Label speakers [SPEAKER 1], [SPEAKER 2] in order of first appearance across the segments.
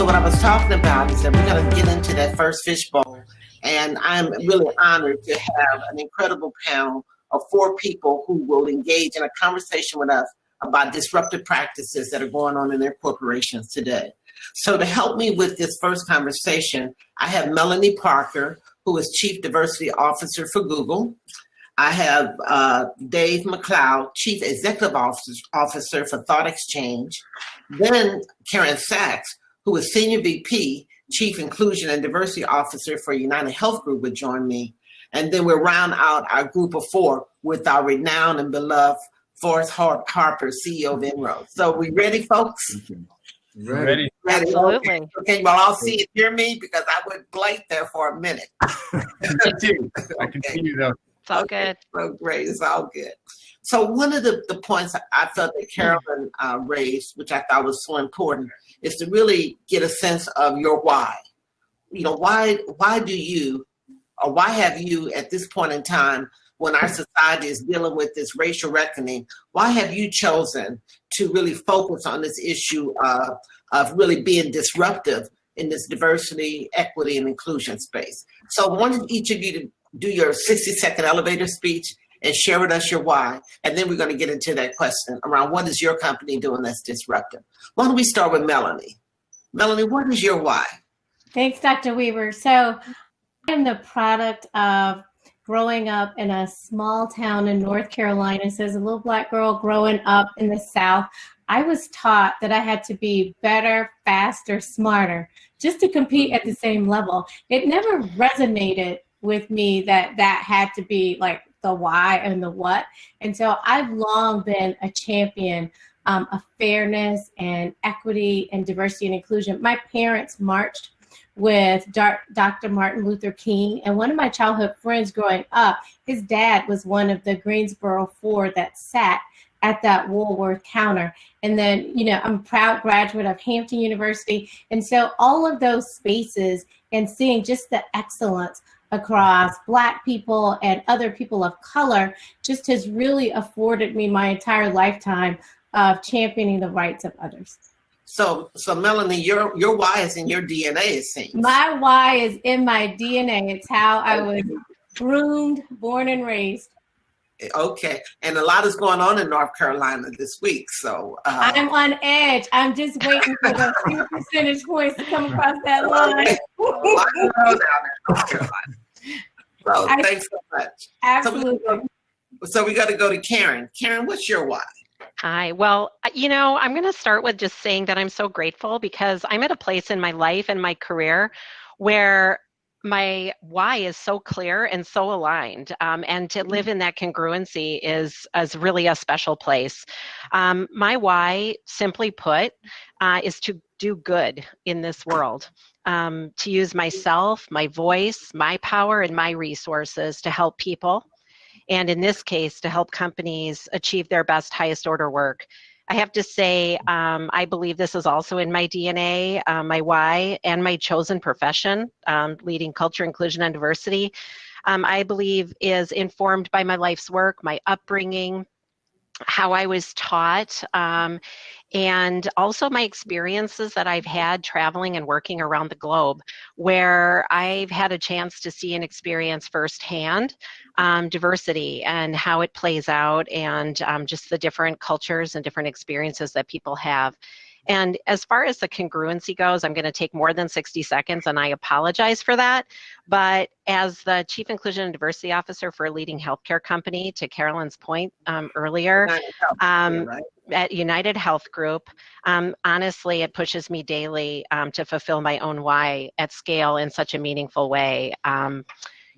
[SPEAKER 1] So what I was talking about is that we're going to get into that first fishbowl, and I'm really honored to have an incredible panel of 4 people who will engage in a conversation with us about disruptive practices that are going on in their corporations today. So to help me with this first conversation, I have Melonie Parker, who is Chief Diversity Officer for Google. I have Dave MacLeod, Chief Executive Officer for thoughtexchange. Then Karen Sachs, who is Senior VP, Chief Inclusion and Diversity Officer for UnitedHealth Group, would join me. And then we'll round out our group of 4 with our renowned and beloved Forrest Harper, CEO of INROADS. So we ready, folks?
[SPEAKER 2] Ready.
[SPEAKER 3] Absolutely.
[SPEAKER 1] Okay, well, I'll see you hear me because I went blank there for a minute.
[SPEAKER 2] I can see you though.
[SPEAKER 3] It's all good.
[SPEAKER 1] So great, it's all good. So one of the points I felt that Carolyn raised, which I thought was so important, is to really get a sense of your why. You know, why do you, or why have you at this point in time, when our society is dealing with this racial reckoning, why have you chosen to really focus on this issue of really being disruptive in this diversity, equity, and inclusion space? So I wanted each of you to do your 60-second elevator speech and share with us your why. And then we're going to get into that question around what is your company doing that's disruptive. Why don't we start with Melonie? Melonie, what is your why?
[SPEAKER 4] Thanks, Dr. Weaver. So I am the product of growing up in a small town in North Carolina. So as a little Black girl growing up in the South, I was taught that I had to be better, faster, smarter, just to compete at the same level. It never resonated with me that had to be like the why and the what. And so I've long been a champion of fairness and equity and diversity and inclusion. My parents marched with Dr. Martin Luther King, and one of my childhood friends growing up, his dad was one of the Greensboro 4 that sat at that Woolworth counter. And then, you know, I'm a proud graduate of Hampton University. And so all of those spaces and seeing just the excellence across Black people and other people of color just has really afforded me my entire lifetime of championing the rights of others.
[SPEAKER 1] So Melonie, your why is in your DNA, it seems.
[SPEAKER 4] My why is in my DNA. It's how I was groomed, born and raised.
[SPEAKER 1] Okay, and a lot is going on in North Carolina this week, so.
[SPEAKER 4] I'm on edge. I'm just waiting for the few percentage points to come across that line.
[SPEAKER 1] So thanks so much.
[SPEAKER 4] Absolutely.
[SPEAKER 1] So we got to go to Karen. Karen, what's your why?
[SPEAKER 3] Hi. Well, you know, I'm going to start with just saying that I'm so grateful because I'm at a place in my life and my career where my why is so clear and so aligned, and to live in that congruency is really a special place. My why, simply put, is to do good in this world, to use myself, my voice, my power, and my resources to help people. And in this case, to help companies achieve their best, highest order work. I have to say, I believe this is also in my DNA, my why, and my chosen profession, leading culture, inclusion, and diversity, I believe is informed by my life's work, my upbringing, how I was taught, and also my experiences that I've had traveling and working around the globe, where I've had a chance to see and experience firsthand diversity and how it plays out, and just the different cultures and different experiences that people have. And as far as the congruency goes, I'm going to take more than 60 seconds, and I apologize for that. But as the Chief Inclusion and Diversity Officer for a leading healthcare company, to Carolyn's point earlier, at UnitedHealth Group, honestly, it pushes me daily to fulfill my own why at scale in such a meaningful way.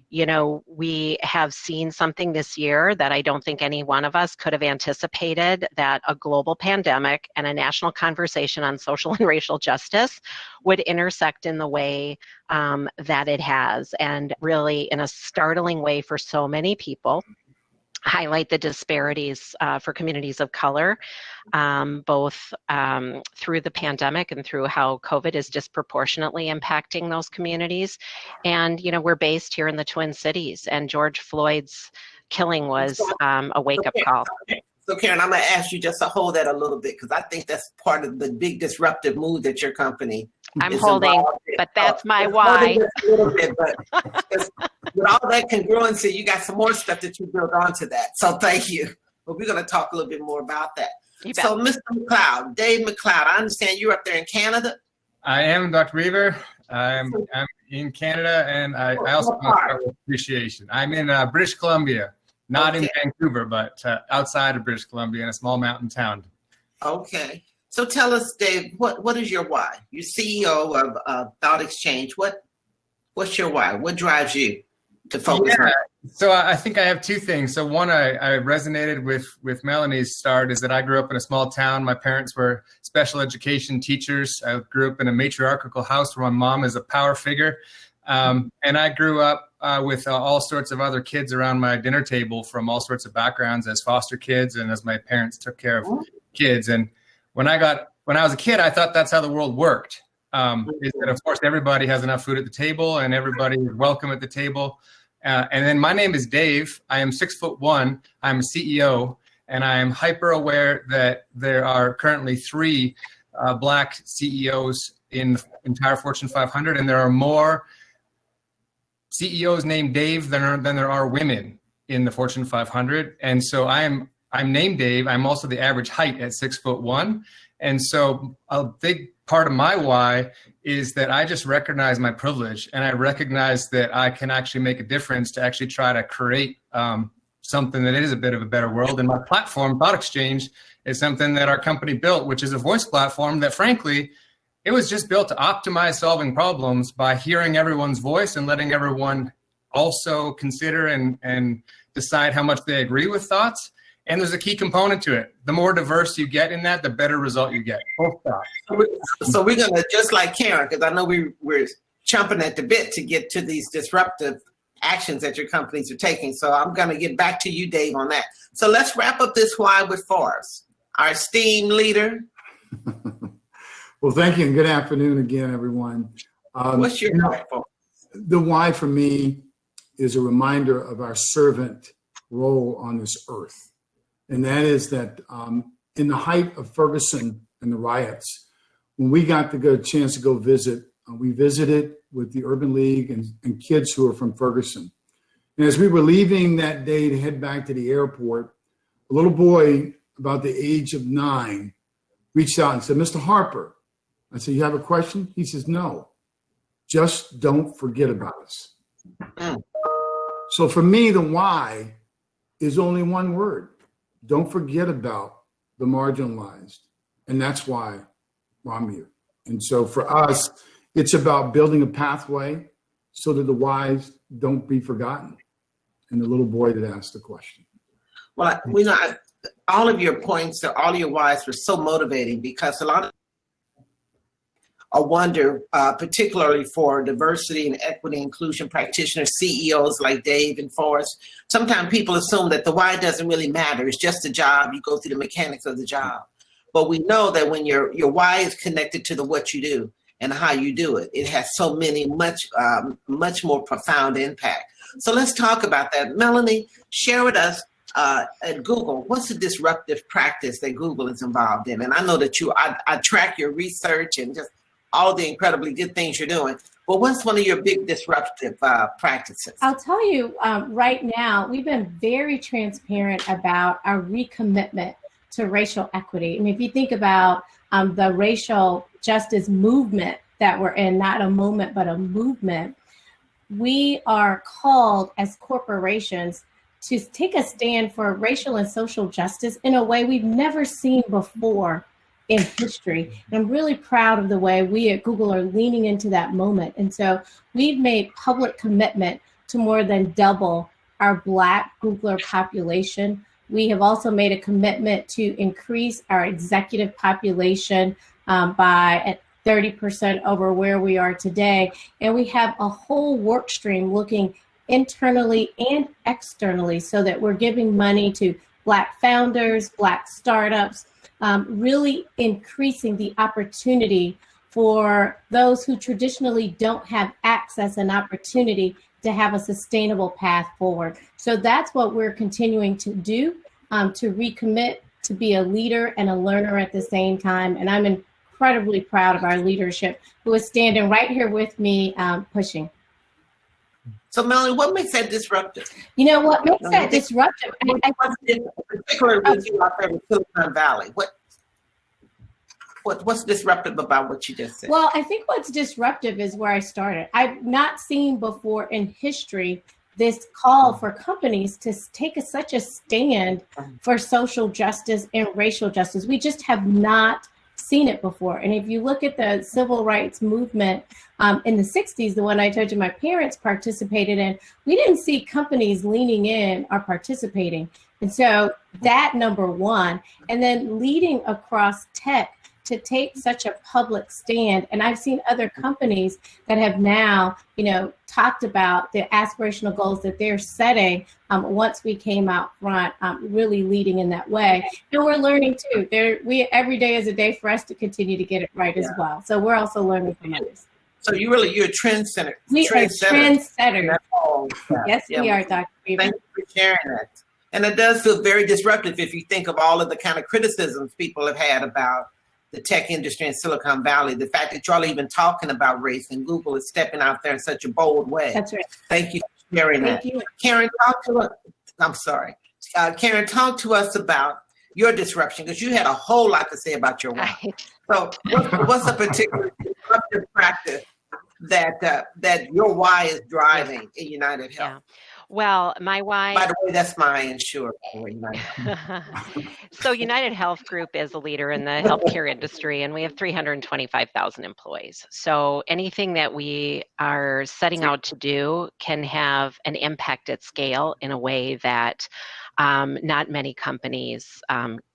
[SPEAKER 3] You know, we have seen something this year that I don't think any one of us could have anticipated, that a global pandemic and a national conversation on social and racial justice would intersect in the way that it has, and really in a startling way for so many people, highlight the disparities for communities of color, both through the pandemic and through how COVID is disproportionately impacting those communities. And, you know, we're based here in the Twin Cities, and George Floyd's killing was a wake-up call.
[SPEAKER 1] So Karen, I'm going to ask you just to hold that a little bit, because I think that's part of the big disruptive move that your company
[SPEAKER 3] I'm
[SPEAKER 1] is
[SPEAKER 3] holding,
[SPEAKER 1] involved in.
[SPEAKER 3] but that's my
[SPEAKER 1] It's
[SPEAKER 3] why.
[SPEAKER 1] holding just a little bit, but with all that congruency, you got some more stuff that you built onto that. So thank you. But we're going to talk a little bit more about that.
[SPEAKER 3] You bet.
[SPEAKER 1] So Mr. MacLeod, Dave MacLeod, I understand you're up there in Canada.
[SPEAKER 2] I am Dr. Weaver. I'm in Canada, and I also want to start with appreciation. I'm in British Columbia, not in Vancouver, but outside of British Columbia in a small mountain town.
[SPEAKER 1] Okay. So tell us, Dave, what is your why? You're CEO of ThoughtExchange. What's your why? What drives you to focus on?
[SPEAKER 2] So I think I have two things. So one, I resonated with Melonie's start is that I grew up in a small town. My parents were special education teachers. I grew up in a matriarchal house where my mom is a power figure. And I grew up with all sorts of other kids around my dinner table from all sorts of backgrounds as foster kids and as my parents took care of kids. And when I was a kid, I thought that's how the world worked. Is that of course everybody has enough food at the table and everybody is welcome at the table. And then my name is Dave. I am 6'1". I'm a CEO, and I am hyper aware that there are currently 3 Black CEOs in the entire Fortune 500, and there are more CEOs named Dave than there are women in the Fortune 500. And so I'm named Dave. I'm also the average height at 6'1". And so a big part of my why is that I just recognize my privilege, and I recognize that I can actually make a difference to actually try to create something that is a bit of a better world. And my platform, ThoughtExchange, is something that our company built, which is a voice platform that, frankly, it was just built to optimize solving problems by hearing everyone's voice and letting everyone also consider and decide how much they agree with thoughts. And there's a key component to it. The more diverse you get in that, the better result you get.
[SPEAKER 1] So we're going to, just like Karen, because I know we're chomping at the bit to get to these disruptive actions that your companies are taking. So I'm going to get back to you, Dave, on that. So let's wrap up this why with Forrest, our esteemed leader.
[SPEAKER 5] Well, thank you, and good afternoon again, everyone.
[SPEAKER 1] What's your why for?
[SPEAKER 5] The why for me is a reminder of our servant role on this earth. And that is that in the height of Ferguson and the riots, when we got the chance to go visit, we visited with the Urban League and kids who are from Ferguson. And as we were leaving that day to head back to the airport, a little boy about the age of 9 reached out and said, "Mr. Harper." I said, "You have a question?" He says, "No, just don't forget about us." So for me, the why is only one word. Don't forget about the marginalized. And that's why I'm here. And so for us, it's about building a pathway so that the whys don't be forgotten. And the little boy that asked the question.
[SPEAKER 1] Well, we know all of your points, all of your whys were so motivating, because a lot of I wonder, particularly for diversity and equity inclusion practitioners, CEOs like Dave and Forrest, sometimes people assume that the why doesn't really matter. It's just a job. You go through the mechanics of the job. But we know that when your why is connected to the what you do and how you do it, it has so many much more profound impact. So let's talk about that. Melonie, share with us at Google, what's the disruptive practice that Google is involved in? And I know that I track your research and just all the incredibly good things you're doing. But what's one of your big disruptive practices?
[SPEAKER 4] I'll tell you right now, we've been very transparent about our recommitment to racial equity. And if you think about the racial justice movement that we're in, not a moment, but a movement, we are called as corporations to take a stand for racial and social justice in a way we've never seen before in history. And I'm really proud of the way we at Google are leaning into that moment. And so we've made public commitment to more than double our Black Googler population. We have also made a commitment to increase our executive population by 30% over where we are today. And we have a whole work stream looking internally and externally so that we're giving money to Black founders, Black startups, really increasing the opportunity for those who traditionally don't have access and opportunity to have a sustainable path forward. So that's what we're continuing to do, to recommit, to be a leader and a learner at the same time. And I'm incredibly proud of our leadership who is standing right here with me, pushing.
[SPEAKER 1] So, Melonie, what makes that disruptive?
[SPEAKER 4] You know what makes that disruptive?
[SPEAKER 1] Particularly with you out there in Silicon Valley, what's disruptive about what you just said?
[SPEAKER 4] Well, I think what's disruptive is where I started. I've not seen before in history this call for companies to take such a stand for social justice and racial justice. We just have not seen it before. And if you look at the civil rights movement in the 60s, the one I told you my parents participated in, we didn't see companies leaning in or participating. And so that number one, and then leading across tech to take such a public stand. And I've seen other companies that have now, talked about the aspirational goals that they're setting once we came out front, really leading in that way. And we're learning too. Every day is a day for us to continue to get it right as well. So we're also learning from others.
[SPEAKER 1] So you're a trendsetter.
[SPEAKER 4] We are trendsetters. Yes,
[SPEAKER 1] Yeah.
[SPEAKER 4] we are, Dr. Beaver.
[SPEAKER 1] Thank you for sharing that. And it does feel very disruptive if you think of all of the kind of criticisms people have had about the tech industry in Silicon Valley, the fact that y'all even talking about race and Google is stepping out there in such a bold way.
[SPEAKER 4] That's right.
[SPEAKER 1] Thank you for sharing that.
[SPEAKER 4] Thank you.
[SPEAKER 1] Karen, talk to us. I'm sorry. Karen, talk to us about your disruption, because you had a whole lot to say about your why. So what's a particular disruptive practice that your why is driving in UnitedHealth?
[SPEAKER 3] Yeah. Well, my why.
[SPEAKER 1] By the way, that's my insurer.
[SPEAKER 3] So UnitedHealth Group is a leader in the healthcare industry, and we have 325,000 employees. So anything that we are setting out to do can have an impact at scale in a way that not many companies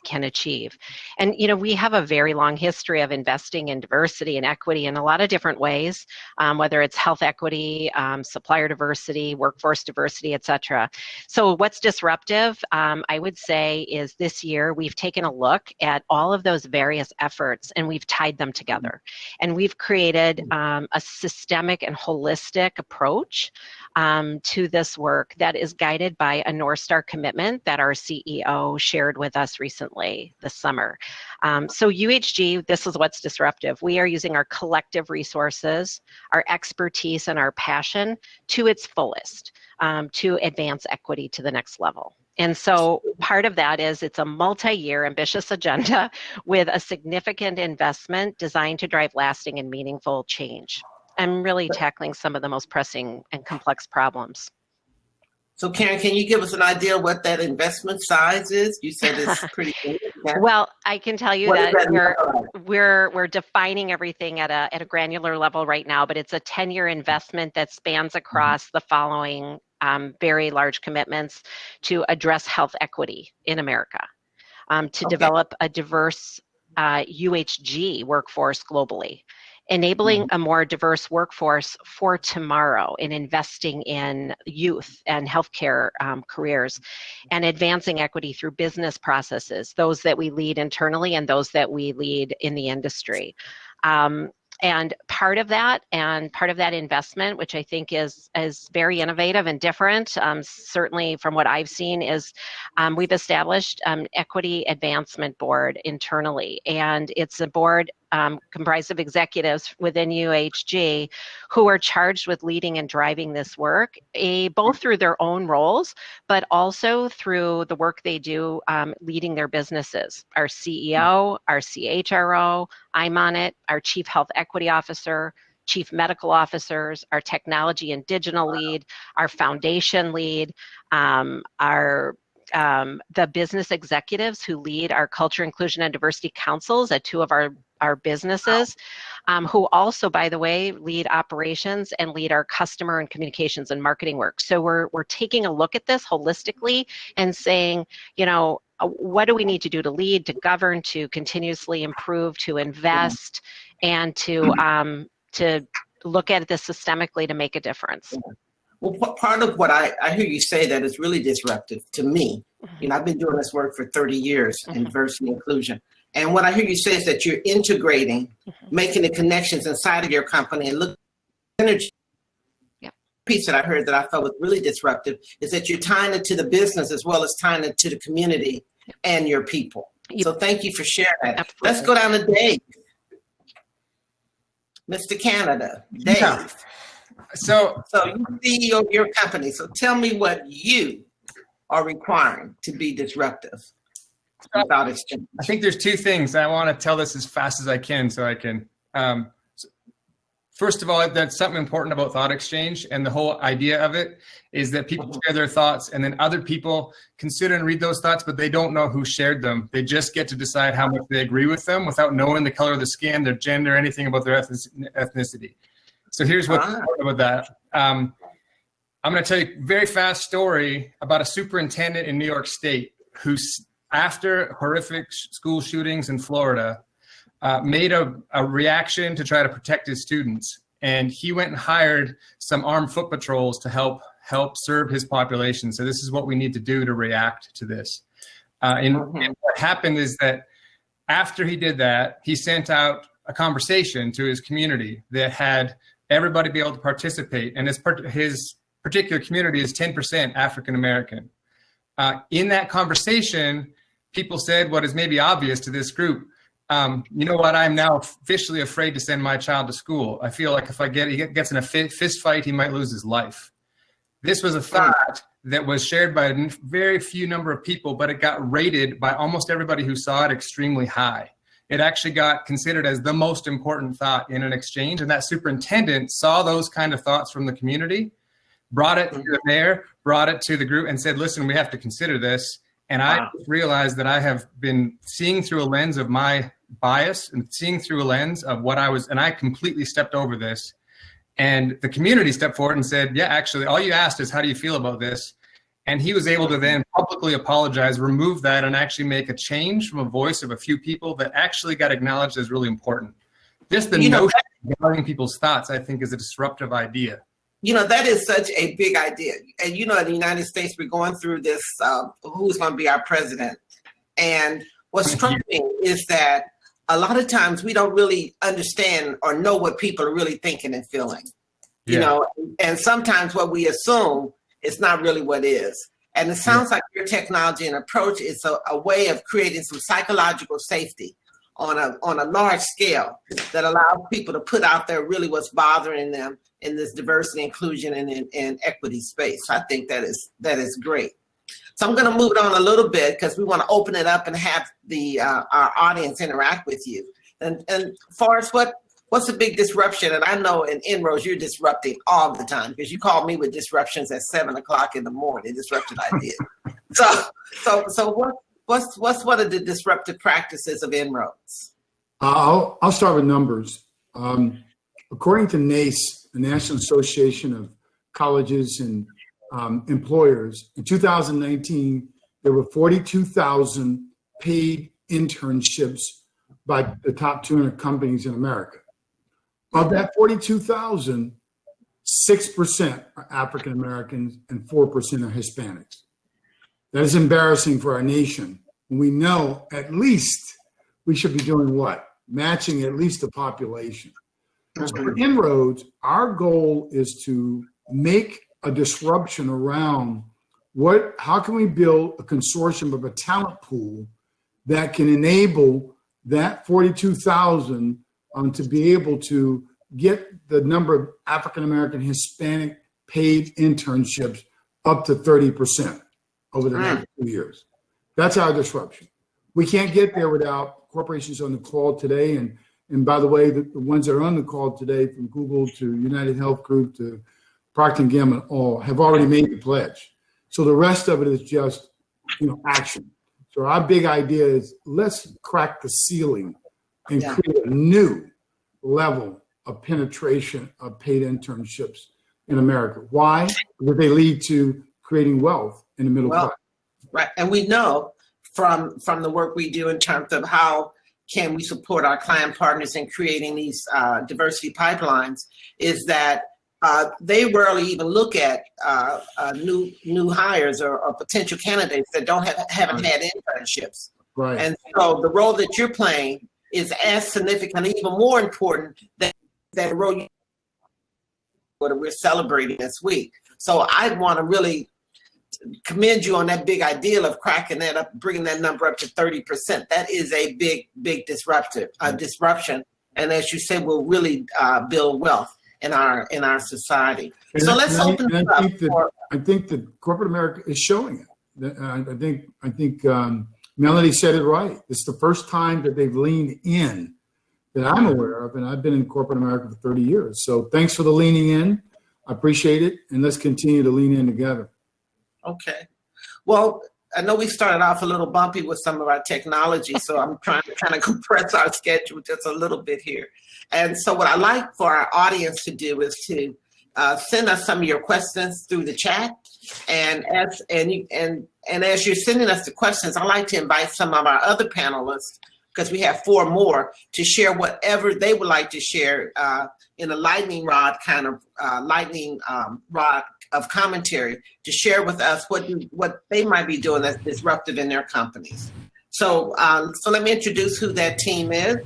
[SPEAKER 3] can achieve. And, we have a very long history of investing in diversity and equity in a lot of different ways, whether it's health equity, supplier diversity, workforce diversity, et cetera. So what's disruptive, I would say, is this year we've taken a look at all of those various efforts and we've tied them together. And we've created a systemic and holistic approach to this work that is guided by a North Star commitment that our CEO shared with us recently this summer. So UHG, this is what's disruptive. We are using our collective resources, our expertise, and our passion to its fullest to advance equity to the next level. And so part of that is it's a multi-year ambitious agenda with a significant investment designed to drive lasting and meaningful change and really tackling some of the most pressing and complex problems.
[SPEAKER 1] So Karen, can you give us an idea of what that investment size is? You said it's pretty big.
[SPEAKER 3] Well, I can tell you that we're defining everything at a granular level right now, but it's a 10-year investment that spans across the following very large commitments to address health equity in America, to develop a diverse UHG workforce globally, enabling a more diverse workforce for tomorrow in investing in youth and healthcare careers, and advancing equity through business processes, those that we lead internally and those that we lead in the industry. And part of that investment, which I think is very innovative and different, certainly from what I've seen, is we've established Equity Advancement Board internally. And it's a board comprised of executives within UHG who are charged with leading and driving this work, both through their own roles, but also through the work they do leading their businesses. Our CEO, our CHRO, I'm on it, our Chief Health Equity Officer, Chief Medical Officers, our Technology and Digital Lead, our Foundation Lead, the business executives who lead our Culture, Inclusion, and Diversity Councils at two of our businesses, who also, by the way, lead operations and lead our customer and communications and marketing work. So we're taking a look at this holistically and saying, what do we need to do to lead, to govern, to continuously improve, to invest, and to look at this systemically to make a difference.
[SPEAKER 1] Well, part of what I hear you say that is really disruptive to me. I've been doing this work for 30 years in diversity and inclusion. And what I hear you say is that you're integrating, making the connections inside of your company and look at energy. Piece that I heard that I felt was really disruptive is that you're tying it to the business as well as tying it to the community and your people. So thank you for sharing that.
[SPEAKER 3] Absolutely.
[SPEAKER 1] Let's go down to Dave. Mr. Canada, Dave.
[SPEAKER 2] Yeah. So
[SPEAKER 1] you're CEO of your company. So tell me what you are requiring to be disruptive about exchange.
[SPEAKER 2] I think there's two things. I want to tell this as fast as I can so I can. First of all, that's something important about thought exchange, and the whole idea of it is that people share their thoughts, and then other people consider and read those thoughts, but they don't know who shared them. They just get to decide how much they agree with them without knowing the color of the skin, their gender, anything about their ethnicity. So here's what's important about that. I'm going to tell you a very fast story about a superintendent in New York State who, after horrific school shootings in Florida, made a reaction to try to protect his students. And he went and hired some armed foot patrols to help serve his population. So this is what we need to do to react to this. And what happened is that after he did that, he sent out a conversation to his community that had everybody be able to participate. And his particular community is 10% African-American. In that conversation, people said what is maybe obvious to this group. You know what? I'm now officially afraid to send my child to school. I feel like if he gets in a fist fight, he might lose his life. This was a thought that was shared by a very few number of people, but it got rated by almost everybody who saw it extremely high. It actually got considered as the most important thought in an exchange. And that superintendent saw those kind of thoughts from the community, brought it to the mayor, brought it to the group and said, listen, we have to consider this. And I realized that I have been seeing through a lens of my bias and seeing through a lens of what I was, and I completely stepped over this. And the community stepped forward and said, yeah, actually, all you asked is, how do you feel about this? And he was able to then publicly apologize, remove that, and actually make a change from a voice of a few people that actually got acknowledged as really important. Just the notion of valuing people's thoughts, I think, is a disruptive idea.
[SPEAKER 1] You know, that is such a big idea. And, you know, in the United States, we're going through this, who's going to be our president. And what's striking is that a lot of times we don't really understand or know what people are really thinking and feeling, you know, and sometimes what we assume is not really what is. And it sounds like your technology and approach is a way of creating some psychological safety on a large scale that allows people to put out there really what's bothering them in this diversity, inclusion, and equity space. I think that is great. So I'm going to move it on a little bit because we want to open it up and have our audience interact with you. And Forrest, what's the big disruption? And I know in INROADS you're disrupting all the time because you called me with disruptions at 7 o'clock in the morning. Disrupted ideas. So what's one of the disruptive practices of INROADS?
[SPEAKER 5] I'll start with numbers. According to NACE, the National Association of Colleges and Employers, in 2019, there were 42,000 paid internships by the top 200 companies in America. Of that 42,000, 6% are African Americans and 4% are Hispanics. That is embarrassing for our nation. We know at least we should be doing what? Matching at least the population. So for INROADS, our goal is to make a disruption around how can we build a consortium of a talent pool that can enable that 42,000 to be able to get the number of African American, Hispanic paid internships up to 30% over the next 2 years. That's our disruption. We can't get there without corporations on the call today. And by the way, the ones that are on the call today, from Google to UnitedHealth Group to Procter & Gamble, all have already made the pledge. So the rest of it is just, action. So our big idea is let's crack the ceiling and create a new level of penetration of paid internships in America. Why? Because they lead to creating wealth in the middle class.
[SPEAKER 1] Right, and we know from the work we do in terms of how can we support our client partners in creating these diversity pipelines is that they rarely even look at new hires or potential candidates that haven't had internships.
[SPEAKER 5] Right.
[SPEAKER 1] And so the role that you're playing is as significant, even more important than that role we're celebrating this week. So I want to really commend you on that big ideal of cracking that up, bringing that number up to 30%. That is a big disruption. and as you said, will really build wealth in our society.
[SPEAKER 5] And
[SPEAKER 1] So let's open it up.
[SPEAKER 5] I think that corporate America is showing it. I think Melanie said it right. It's the first time that they've leaned in that I'm aware of, and I've been in corporate America for 30 years. So thanks for the leaning in. I appreciate it, and let's continue to lean in together.
[SPEAKER 1] Okay. Well, I know we started off a little bumpy with some of our technology, so I'm trying to kind of compress our schedule just a little bit here. And so what I like for our audience to do is to send us some of your questions through the chat. And as you're sending us the questions, I'd like to invite some of our other panelists, because we have 4 more, to share whatever they would like to share in a lightning rod kind of rod of commentary, to share with us what they might be doing that's disruptive in their companies. So let me introduce who that team is.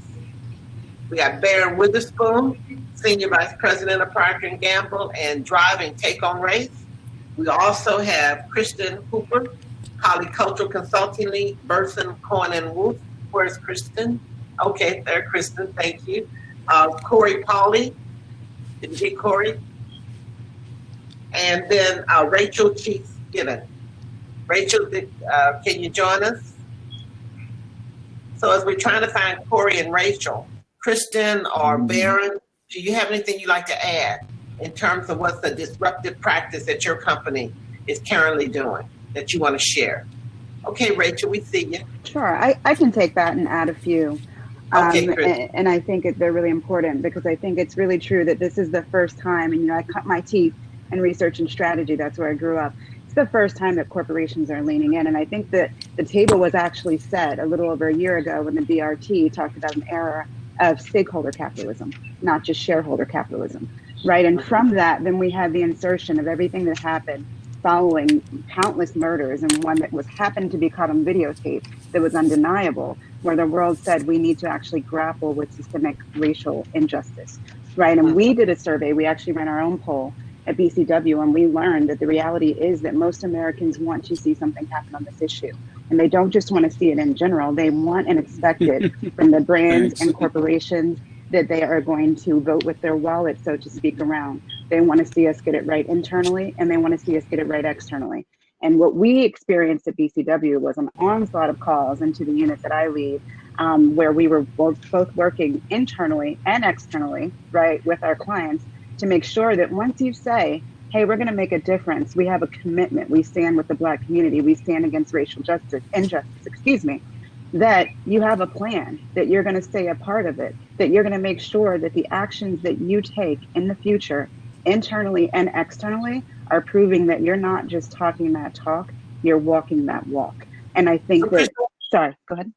[SPEAKER 1] We got Barron Witherspoon, Senior Vice President of Procter & Gamble and driving Take on Race. We also have Kristin Hooper, Polycultural Consulting Lead, Burson, Cohn, and Wolfe. Where's Kristin? Okay, there, Kristin, thank you. Corie Paulding, did you get Corie? And then Rachel Cheeks-Givan. Rachel, can you join us? So as we're trying to find Corie and Rachel, Kristin or Barron, do you have anything you'd like to add in terms of what's the disruptive practice that your company is currently doing that you want to share? Okay, Rachel, we see you.
[SPEAKER 6] Sure, I can take that and add a few.
[SPEAKER 1] Okay,
[SPEAKER 6] and I think they're really important, because I think it's really true that this is the first time, and I cut my teeth in research and strategy. That's where I grew up. It's the first time that corporations are leaning in. And I think that the table was actually set a little over a year ago when the BRT talked about an era of stakeholder capitalism, not just shareholder capitalism, right? And from that, then we had the insertion of everything that happened following countless murders, and one that happened to be caught on videotape that was undeniable, where the world said we need to actually grapple with systemic racial injustice, right? And we did a survey. We actually ran our own poll at BCW, and we learned that the reality is that most Americans want to see something happen on this issue. And they don't just want to see it in general, they want and expect it from the brands and corporations that they are going to vote with their wallet, so to speak, around. They want to see us get it right internally, and they want to see us get it right externally. And what we experienced at BCW was an onslaught of calls into the unit that I lead, where we were both working internally and externally, right, with our clients, to make sure that once you say, hey, we're going to make a difference, we have a commitment, we stand with the Black community, we stand against racial injustice, that you have a plan, that you're going to stay a part of it, that you're going to make sure that the actions that you take in the future, internally and externally, are proving that you're not just talking that talk, you're walking that walk. And I think sorry, go ahead.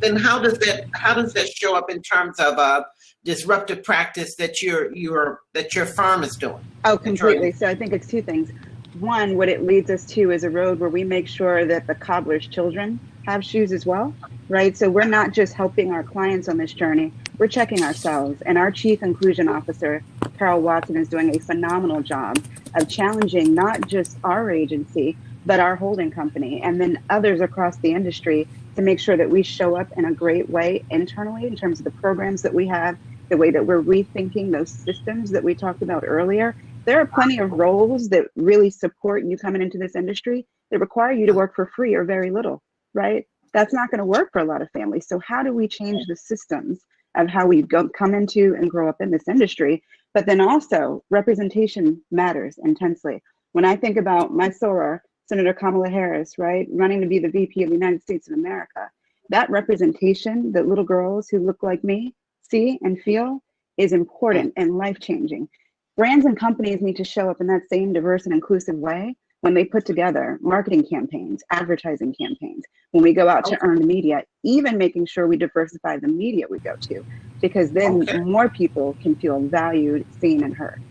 [SPEAKER 1] Then how does that show up in terms of disruptive practice that your firm is doing?
[SPEAKER 6] Oh, completely. So I think it's 2 things. One, what it leads us to is a road where we make sure that the cobbler's children have shoes as well, right? So we're not just helping our clients on this journey, we're checking ourselves. And our Chief Inclusion Officer, Carol Watson, is doing a phenomenal job of challenging not just our agency, but our holding company, and then others across the industry, to make sure that we show up in a great way internally in terms of the programs that we have, the way that we're rethinking those systems that we talked about earlier. There are plenty of roles that really support you coming into this industry that require you to work for free or very little, right? That's not going to work for a lot of families. So how do we change the systems of how we come into and grow up in this industry? But then also, representation matters intensely. When I think about my soror, Senator Kamala Harris, right, running to be the VP of the United States of America, that representation that little girls who look like me see and feel is important and life-changing. Brands and companies need to show up in that same diverse and inclusive way when they put together marketing campaigns, advertising campaigns, when we go out to earned media, even making sure we diversify the media we go to, because then more people can feel valued, seen, and heard.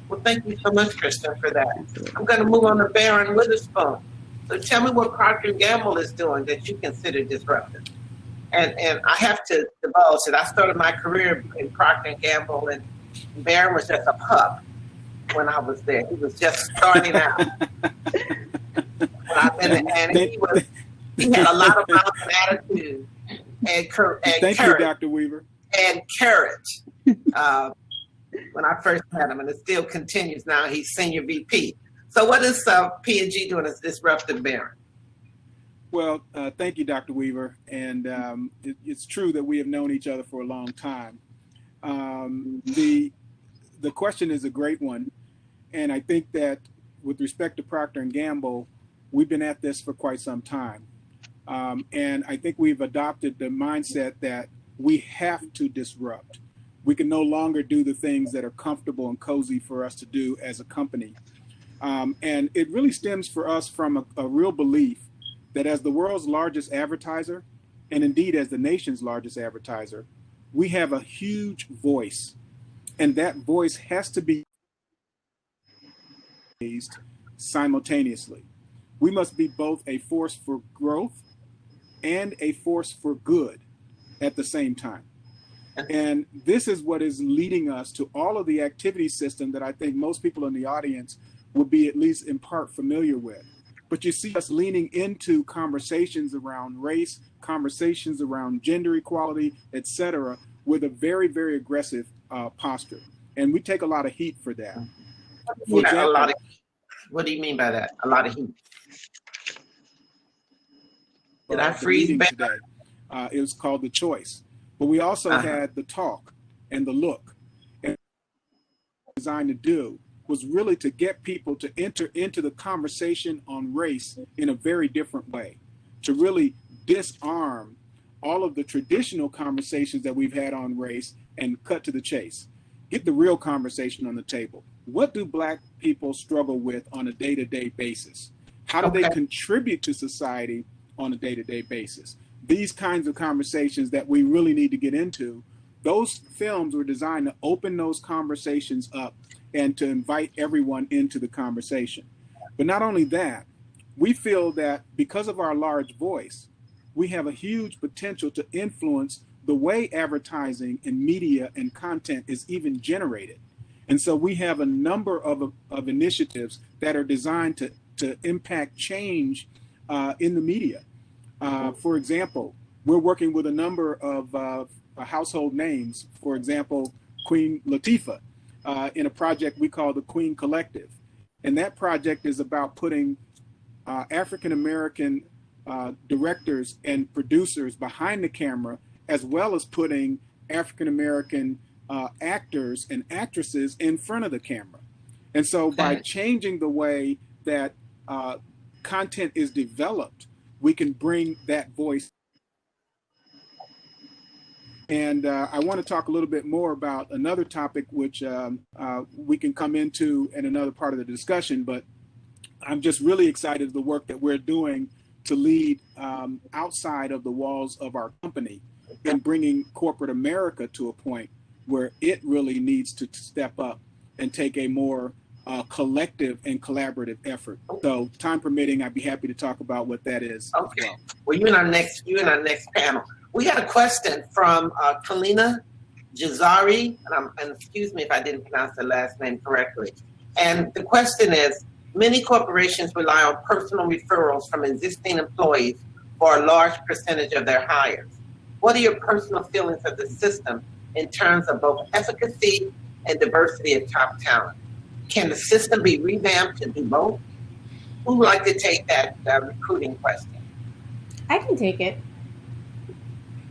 [SPEAKER 1] Well, thank you so much, Kristin, for that.
[SPEAKER 6] Absolutely.
[SPEAKER 1] I'm going to move on to Barron Witherspoon. So tell me what Procter & Gamble is doing that you consider disruptive. And I have to divulge that I started my career in Procter & Gamble, and Barron was just a pup when I was there. He was just starting out. And he had a lot of attitude.
[SPEAKER 7] Thank you, Dr. Weaver.
[SPEAKER 1] And carrot. When I first met him, and it still continues now. He's senior VP. So what is P&G doing as Disruptive, Barron?
[SPEAKER 7] Well, thank you, Dr. Weaver. And it's true that we have known each other for a long time. The question is a great one. And I think that with respect to Procter & Gamble, we've been at this for quite some time. And I think we've adopted the mindset that we have to disrupt. We can no longer do the things that are comfortable and cozy for us to do as a company. And it really stems for us from a real belief that as the world's largest advertiser, and indeed as the nation's largest advertiser, we have a huge voice. And that voice has to be raised simultaneously. We must be both a force for growth and a force for good at the same time. And this is what is leading us to all of the activity system that I think most people in the audience will be at least in part familiar with. But you see us leaning into conversations around race, conversations around gender equality, et cetera, with a very, very aggressive posture. And we take a lot of heat for that. For example,
[SPEAKER 1] a lot of heat. What do you mean by that? A lot of heat. Did I freeze back?
[SPEAKER 7] Today, it was called The Choice. But we also had the talk and the look. And what designed to do was really to get people to enter into the conversation on race in a very different way, to really disarm all of the traditional conversations that we've had on race and cut to the chase. Get the real conversation on the table. What do Black people struggle with on a day-to-day basis? How do they contribute to society on a day-to-day basis? These kinds of conversations that we really need to get into, those films were designed to open those conversations up and to invite everyone into the conversation. But not only that, we feel that because of our large voice, we have a huge potential to influence the way advertising and media and content is even generated. And so we have a number of initiatives that are designed to impact change in the media. For example, we're working with a number of household names, for example, Queen Latifah, in a project we call the Queen Collective. And that project is about putting African-American directors and producers behind the camera, as well as putting African-American actors and actresses in front of the camera. And so by changing the way that content is developed, we can bring that voice. And I want to talk a little bit more about another topic, which we can come into in another part of the discussion, but I'm just really excited of the work that we're doing to lead outside of the walls of our company in bringing corporate America to a point where it really needs to step up and take a more collective and collaborative effort. So time permitting, I'd be happy to talk about what that is.
[SPEAKER 1] Okay. Well, you in our next panel. We got a question from Kalina Jazari, and excuse me if I didn't pronounce the last name correctly. And the question is, many corporations rely on personal referrals from existing employees for a large percentage of their hires. What are your personal feelings of the system in terms of both efficacy and diversity of top talent? Can the system be revamped to do both? Who would like to take that recruiting question?
[SPEAKER 4] I can take it.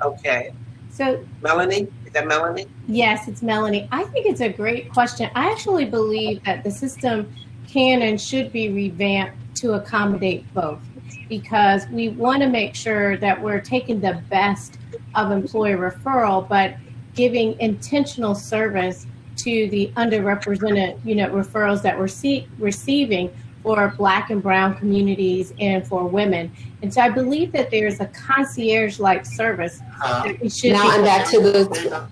[SPEAKER 1] Okay.
[SPEAKER 4] So,
[SPEAKER 1] Melonie, is that Melonie?
[SPEAKER 4] Yes, it's Melonie. I think it's a great question. I actually believe that the system can and should be revamped to accommodate both, because we want to make sure that we're taking the best of employee referral, but giving intentional service to the underrepresented, referrals that we're receiving for Black and Brown communities and for women. And so I believe that there's a concierge-like service that we should
[SPEAKER 8] now I'm back to the.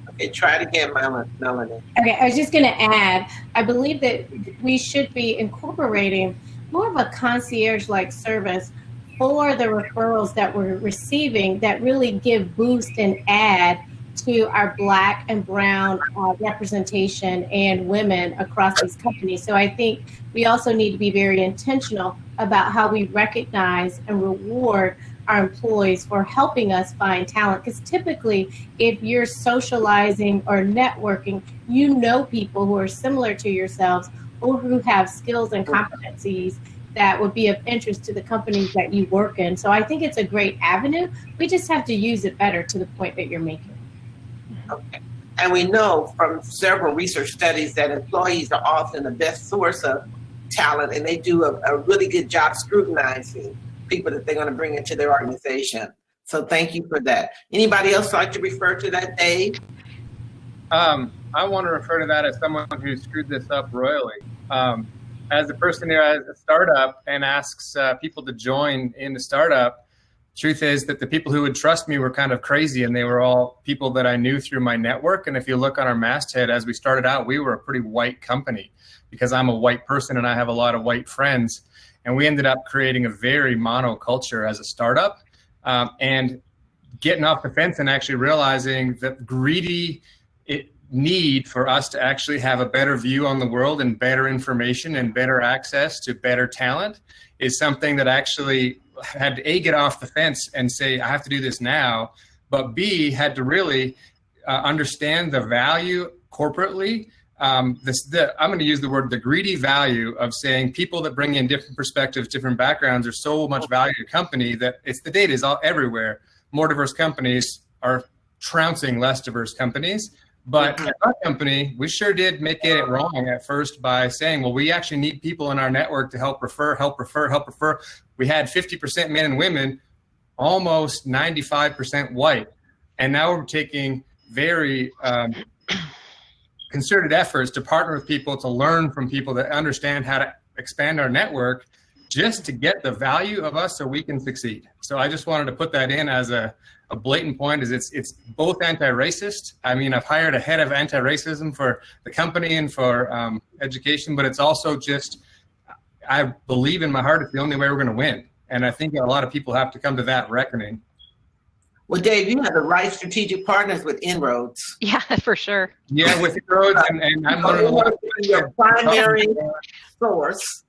[SPEAKER 1] Okay, try it again, Melonie.
[SPEAKER 4] Okay, I was just going to add, I believe that we should be incorporating more of a concierge-like service for the referrals that we're receiving that really give boost and add to our Black and Brown representation and women across these companies. So I think we also need to be very intentional about how we recognize and reward our employees for helping us find talent. Because typically, if you're socializing or networking, you know people who are similar to yourselves or who have skills and competencies that would be of interest to the companies that you work in. So I think it's a great avenue. We just have to use it better to the point that you're making.
[SPEAKER 1] Okay. And we know from several research studies that employees are often the best source of talent, and they do a really good job scrutinizing people that they're going to bring into their organization. So thank you for that. Anybody else like to refer to that, Dave?
[SPEAKER 2] I want to refer to that as someone who screwed this up royally. As a person who has a startup and asks people to join in the startup, truth is that the people who would trust me were kind of crazy, and they were all people that I knew through my network. And if you look on our masthead, as we started out, we were a pretty white company because I'm a white person and I have a lot of white friends. And we ended up creating a very mono culture as a startup, and getting off the fence and actually realizing that greedy need for us to actually have a better view on the world and better information and better access to better talent is something that actually had to A, get off the fence and say, I have to do this now, but B, had to really understand the value corporately. I'm going to use the word, the greedy value of saying people that bring in different perspectives, different backgrounds are so much value to a company that the data is all everywhere. More diverse companies are trouncing less diverse companies. But at our company, we sure did make it wrong at first by saying, well, we actually need people in our network to help refer. We had 50% men and women, almost 95% white. And now we're taking very concerted efforts to partner with people, to learn from people that understand how to expand our network just to get the value of us so we can succeed. So I just wanted to put that in as a blatant point, is it's both anti-racist. I mean, I've hired a head of anti-racism for the company and for education, but it's also just, I believe in my heart it's the only way we're going to win. And I think a lot of people have to come to that reckoning.
[SPEAKER 1] Well, Dave, you have the right strategic partners with INROADS.
[SPEAKER 3] Yeah, for sure.
[SPEAKER 2] Yeah, with INROADS, and I'm learning a lot.
[SPEAKER 1] Your primary source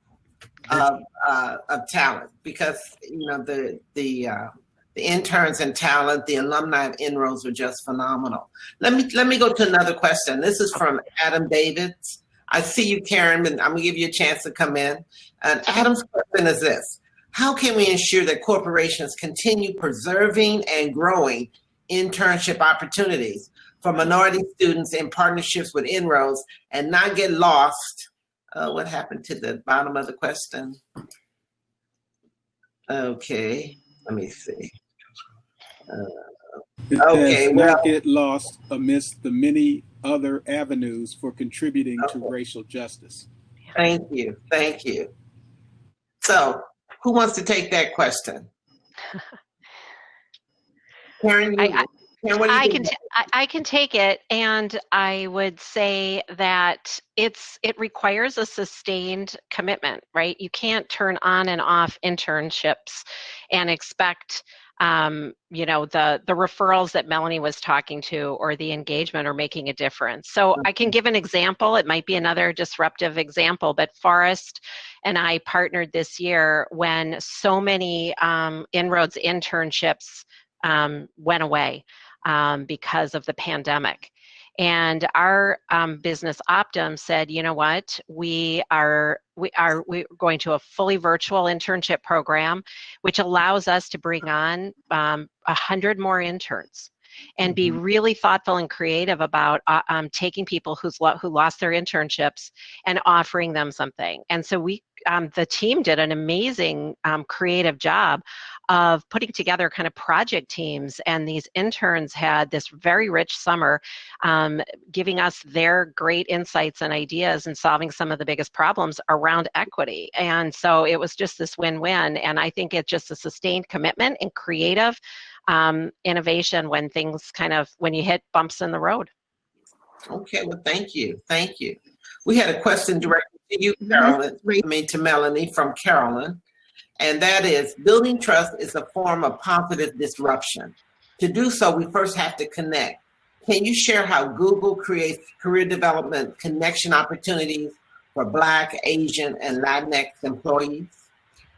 [SPEAKER 1] of talent, because you know the interns and talent, the alumni of INROADS were just phenomenal. Let me go to another question. This is from Adam Davids. I see you, Karen, and I'm gonna give you a chance to come in. And Adam's question is this: how can we ensure that corporations continue preserving and growing internship opportunities for minority students in partnerships with INROADS and not get lost? What happened to the bottom of the question? Okay, let me see. Okay, well,
[SPEAKER 7] not get lost amidst the many other avenues for contributing to racial justice.
[SPEAKER 1] Thank you. So, who wants to take that question? Karen,
[SPEAKER 3] I can take it, and I would say that it requires a sustained commitment, right? You can't turn on and off internships and expect the referrals that Melonie was talking to or the engagement are making a difference. So I can give an example. It might be another disruptive example, but Forrest and I partnered this year when so many INROADS internships went away because of the pandemic. And our business Optum said, you know what, we're going to a fully virtual internship program, which allows us to bring on 100 more interns and be really thoughtful and creative about taking people who lost their internships and offering them something. And so the team did an amazing creative job of putting together kind of project teams, and these interns had this very rich summer giving us their great insights and ideas and solving some of the biggest problems around equity. And so it was just this win-win, and I think it's just a sustained commitment and creative innovation when you hit bumps in the road.
[SPEAKER 1] Okay, well, thank you. We had a question directed to you, Carolyn, to Melonie from Carolyn. And that is, building trust is a form of positive disruption. To do so, we first have to connect. Can you share how Google creates career development connection opportunities for Black, Asian, and Latinx employees?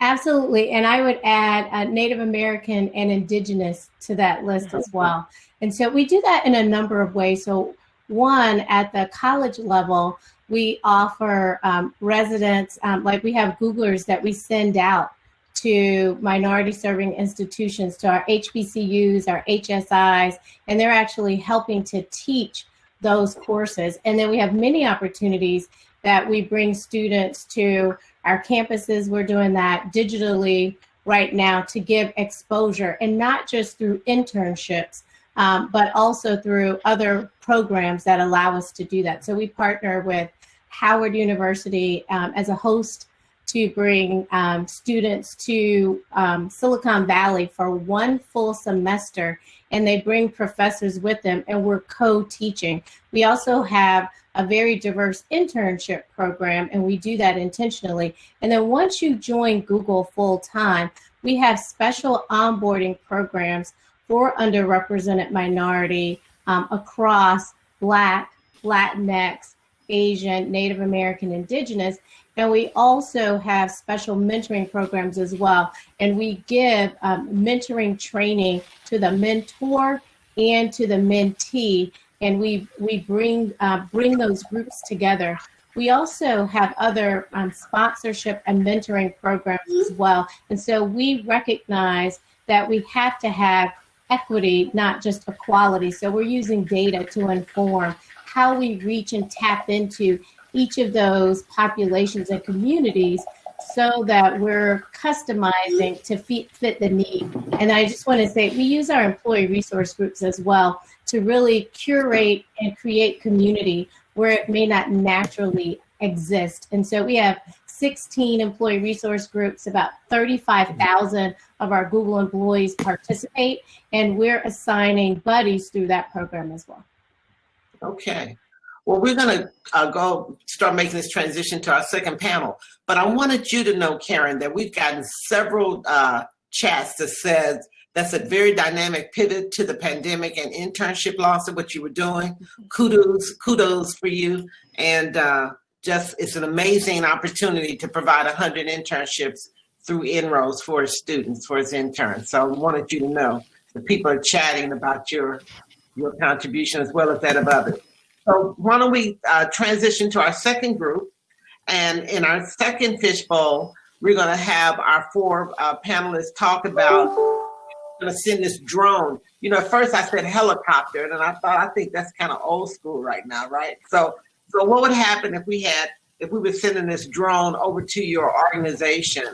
[SPEAKER 4] Absolutely. And I would add Native American and Indigenous to that list as well. And so we do that in a number of ways. So one, at the college level, we offer residents, like we have Googlers that we send out to minority serving institutions, to our HBCUs, our HSIs, and they're actually helping to teach those courses. And then we have many opportunities that we bring students to our campuses. We're doing that digitally right now to give exposure, and not just through internships, but also through other programs that allow us to do that. So we partner with Howard University as a host to bring students to Silicon Valley for one full semester, and they bring professors with them, and we're co-teaching. We also have a very diverse internship program, and we do that intentionally. And then once you join Google full-time, we have special onboarding programs for underrepresented minority across Black, Latinx, Asian, Native American, Indigenous. And we also have special mentoring programs as well. And we give mentoring training to the mentor and to the mentee. And we bring those groups together. We also have other sponsorship and mentoring programs as well. And so we recognize that we have to have equity, not just equality. So we're using data to inform how we reach and tap into each of those populations and communities so that we're customizing to fit the need. And I just want to say, we use our employee resource groups as well to really curate and create community where it may not naturally exist. And so we have 16 employee resource groups, about 35,000 of our Google employees participate, and we're assigning buddies through that program as well.
[SPEAKER 1] Okay. Well, we're going to go start making this transition to our second panel. But I wanted you to know, Karen, that we've gotten several chats that says that's a very dynamic pivot to the pandemic and internship loss of what you were doing. Kudos for you. And just it's an amazing opportunity to provide 100 internships through INROADS for its students, for its interns. So I wanted you to know that people are chatting about your contribution as well as that of others. So why don't we transition to our second group. And in our second fishbowl, we're going to have our four panelists talk about, going to send this drone. You know, at first I said helicopter, and I think that's kind of old school right now, right? So what would happen if we were sending this drone over to your organization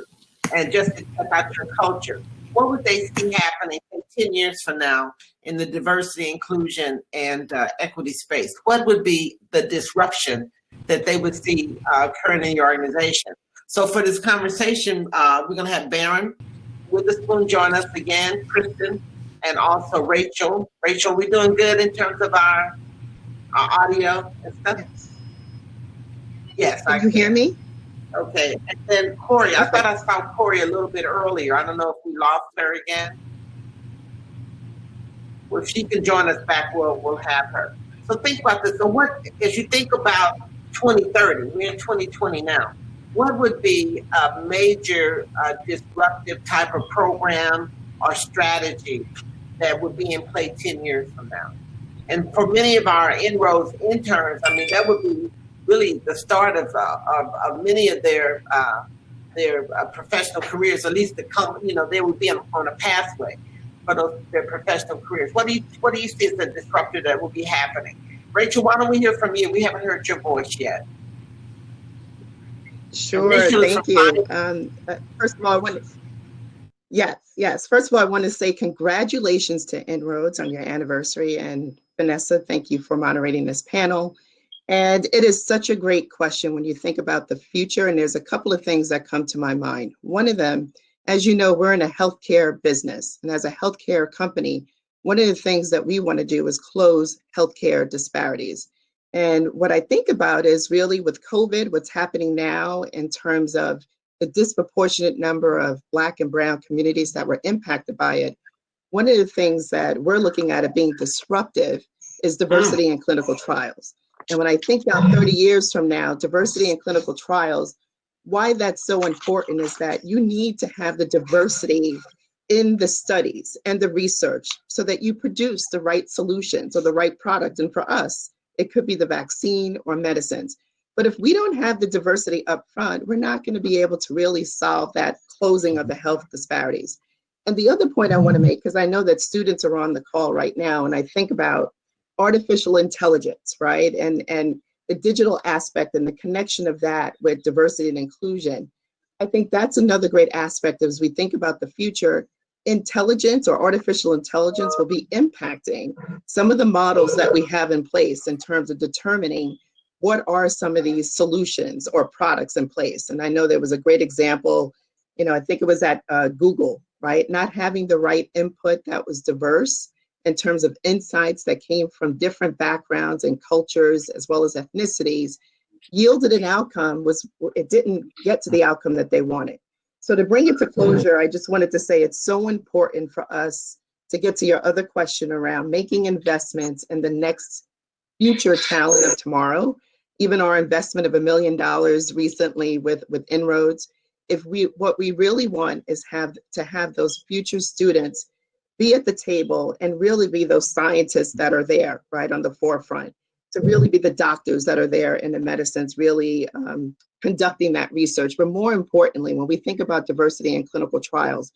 [SPEAKER 1] and just to check out your culture? What would they see happening in 10 years from now in the diversity, inclusion, and equity space? What would be the disruption that they would see occurring in your organization? So for this conversation, we're going to have Barron, Witherspoon join us again, Kristin, and also Rachel. Rachel, we doing good in terms of our audio and stuff? Yes.
[SPEAKER 8] Can you hear me?
[SPEAKER 1] Okay, and then Corie, I thought I saw Corie a little bit earlier. I don't know if we lost her again. Well, if she can join us back, we'll have her. So think about this. So what, as you think about 2030, we're in 2020 now, what would be a major disruptive type of program or strategy that would be in play 10 years from now? And for many of our INROADS interns, I mean, that would be really the start of many of their professional careers, at least they would be on a pathway for their professional careers. What do you see as the disruptor that will be happening? Rachel, why don't we hear from you? We haven't heard your voice yet.
[SPEAKER 8] Sure, thank you. First of all, First of all, I want to say congratulations to INROADS on your anniversary, and Vanessa, thank you for moderating this panel. And it is such a great question when you think about the future, and there's a couple of things that come to my mind. One of them, as you know, we're in a healthcare business, and as a healthcare company, one of the things that we want to do is close healthcare disparities. And what I think about is really with COVID, what's happening now in terms of the disproportionate number of Black and Brown communities that were impacted by it. One of the things that we're looking at being disruptive is diversity in clinical trials. And when I think about 30 years from now, diversity in clinical trials, why that's so important is that you need to have the diversity in the studies and the research so that you produce the right solutions or the right product. And for us, it could be the vaccine or medicines. But if we don't have the diversity up front, we're not going to be able to really solve that closing of the health disparities. And the other point I want to make, because I know that students are on the call right now, and I think about artificial intelligence, right? And the digital aspect and the connection of that with diversity and inclusion. I think that's another great aspect as we think about the future. Intelligence or artificial intelligence will be impacting some of the models that we have in place in terms of determining what are some of these solutions or products in place. And I know there was a great example, I think it was at Google, right? Not having the right input that was diverse in terms of insights that came from different backgrounds and cultures as well as ethnicities, yielded an outcome it didn't get to the outcome that they wanted. So to bring it to closure, I just wanted to say it's so important for us to get to your other question around making investments in the next future talent of tomorrow. Even our investment of $1 million recently with INROADS, what we really want is to have those future students be at the table and really be those scientists that are there, right, on the forefront, to really be the doctors that are there in the medicines, really conducting that research. But more importantly, when we think about diversity in clinical trials,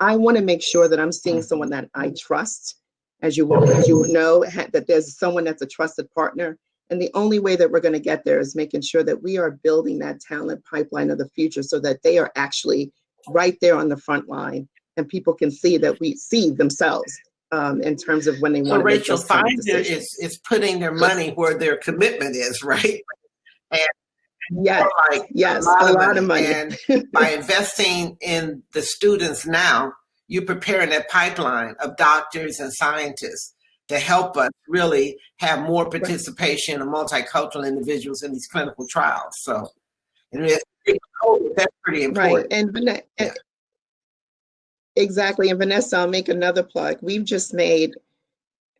[SPEAKER 8] I want to make sure that I'm seeing someone that I trust, as you know, that there's someone that's a trusted partner. And the only way that we're going to get there is making sure that we are building that talent pipeline of the future so that they are actually right there on the front line and people can see that we see themselves in terms of when they want to make
[SPEAKER 1] Rachel,
[SPEAKER 8] those kind of
[SPEAKER 1] Pfizer
[SPEAKER 8] decisions.
[SPEAKER 1] is putting their money where their commitment is, right? And
[SPEAKER 8] Yes, yes, a lot of money.
[SPEAKER 1] And by investing in the students now, you're preparing that pipeline of doctors and scientists to help us really have more participation of multicultural individuals in these clinical trials. So that's pretty important.
[SPEAKER 8] Right, and exactly. And Vanessa, I'll make another plug. We've just made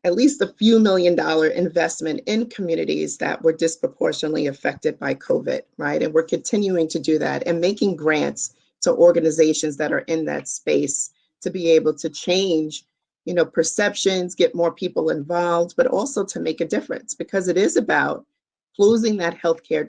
[SPEAKER 8] at least a few $1 million investment in communities that were disproportionately affected by COVID, right? And we're continuing to do that and making grants to organizations that are in that space to be able to change, perceptions, get more people involved, but also to make a difference, because it is about closing that healthcare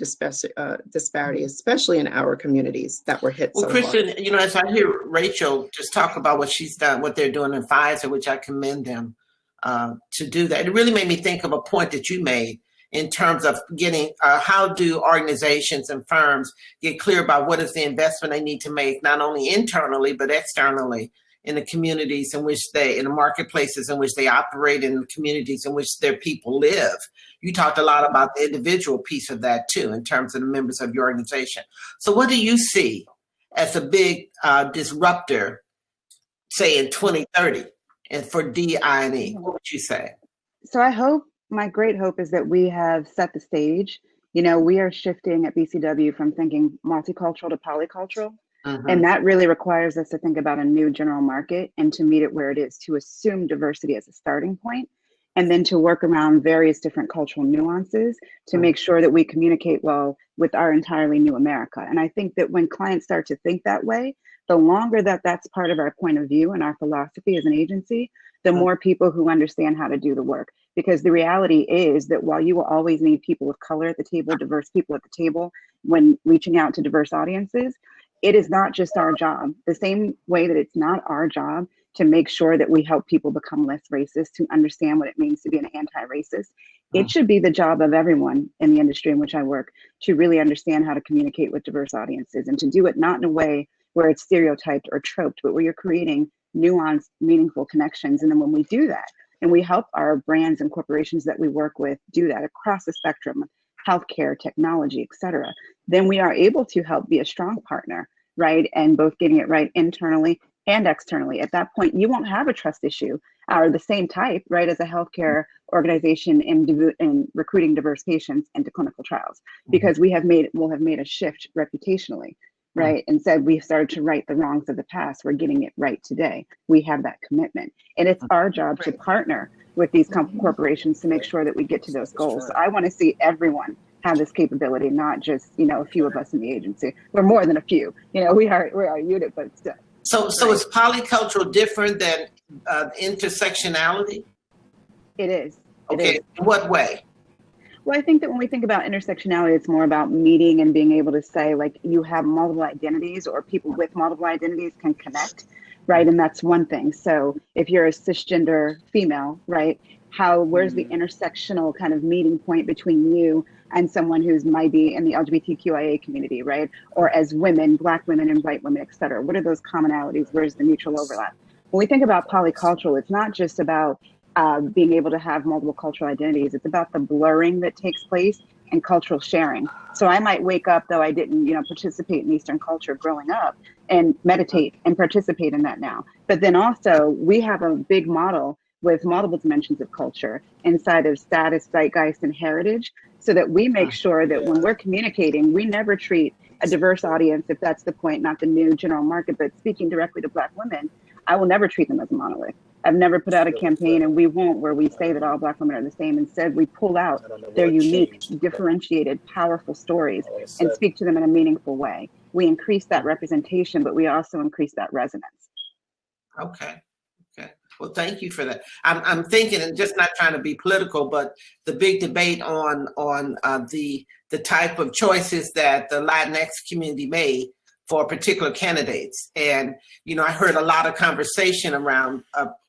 [SPEAKER 8] disparity, especially in our communities that were hit so hard.
[SPEAKER 1] Kristin, as I hear Rachel just talk about what she's done, what they're doing in Pfizer, which I commend them to do that. It really made me think of a point that you made in terms of getting, how do organizations and firms get clear about what is the investment they need to make, not only internally, but externally in the communities in which in the marketplaces in which they operate, in the communities in which their people live. You talked a lot about the individual piece of that too, in terms of the members of your organization. So what do you see as a big disruptor, say in 2030, and for D-I&E? What would you say?
[SPEAKER 6] So my great hope is that we have set the stage. We are shifting at BCW from thinking multicultural to polycultural. And that really requires us to think about a new general market and to meet it where it is, to assume diversity as a starting point, and then to work around various different cultural nuances to make sure that we communicate well with our entirely new America. And I think that when clients start to think that way, the longer that that's part of our point of view and our philosophy as an agency, the more people who understand how to do the work. Because the reality is that while you will always need people of color at the table, diverse people at the table, when reaching out to diverse audiences, it is not just our job. The same way that it's not our job to make sure that we help people become less racist, to understand what it means to be an anti-racist. It should be the job of everyone in the industry in which I work to really understand how to communicate with diverse audiences, and to do it not in a way where it's stereotyped or troped, but where you're creating nuanced, meaningful connections. And then when we do that, and we help our brands and corporations that we work with do that across the spectrum, healthcare, technology, et cetera, then we are able to help be a strong partner, right? And both getting it right internally and externally. At that point, you won't have a trust issue or the same type, right, as a healthcare organization in recruiting diverse patients into clinical trials, because we'll have made a shift reputationally. right? And said we've started to right the wrongs of the past. We're getting it right today. We have that commitment. And it's our job to partner with these corporations to make sure that we get to those goals. So I want to see everyone have this capability, not just, a few of us in the agency. We're more than a few. We're a unit, but still.
[SPEAKER 1] So is polycultural different than intersectionality?
[SPEAKER 6] It is.
[SPEAKER 1] Okay, in what way?
[SPEAKER 6] Well, I think that when we think about intersectionality, it's more about meeting and being able to say, like, you have multiple identities, or people with multiple identities can connect, right? And that's one thing. So if you're a cisgender female, right, where's the intersectional kind of meeting point between you and someone who's might be in the LGBTQIA community, right? Or as women, Black women and white women, et cetera. What are those commonalities? Where's the mutual overlap? When we think about polycultural, it's not just about being able to have multiple cultural identities. It's about the blurring that takes place and cultural sharing. So I might wake up, though I didn't, participate in Eastern culture growing up, and meditate and participate in that now. But then also we have a big model with multiple dimensions of culture inside of status, zeitgeist, and heritage, so that we make sure that when we're communicating, we never treat a diverse audience, if that's the point, not the new general market, but speaking directly to Black women, I will never treat them as a monolith. I've never put out a campaign, and we won't, where we say that all Black women are the same. Instead, we pull out their unique, differentiated, powerful stories and speak to them in a meaningful way. We increase that representation, but we also increase that resonance.
[SPEAKER 1] Okay. Well, thank you for that. I'm thinking, and just not trying to be political, but the big debate on the type of choices that the Latinx community made for particular candidates. And, I heard a lot of conversation around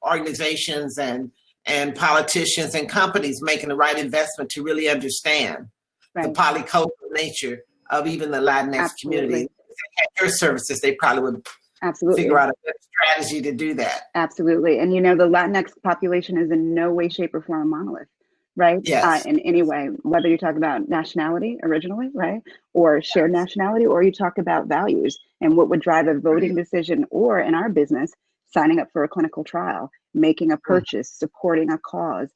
[SPEAKER 1] organizations and politicians and companies making the right investment to really understand the polycultural nature of even the Latinx community. If they had your services, they probably would figure out a good strategy to do that.
[SPEAKER 6] Absolutely. And, the Latinx population is in no way, shape, or form a monolith. Right?
[SPEAKER 1] Yes.
[SPEAKER 6] In any way, whether you talk about nationality originally, right? Or shared nationality, or you talk about values and what would drive a voting decision, or in our business, signing up for a clinical trial, making a purchase, supporting a cause,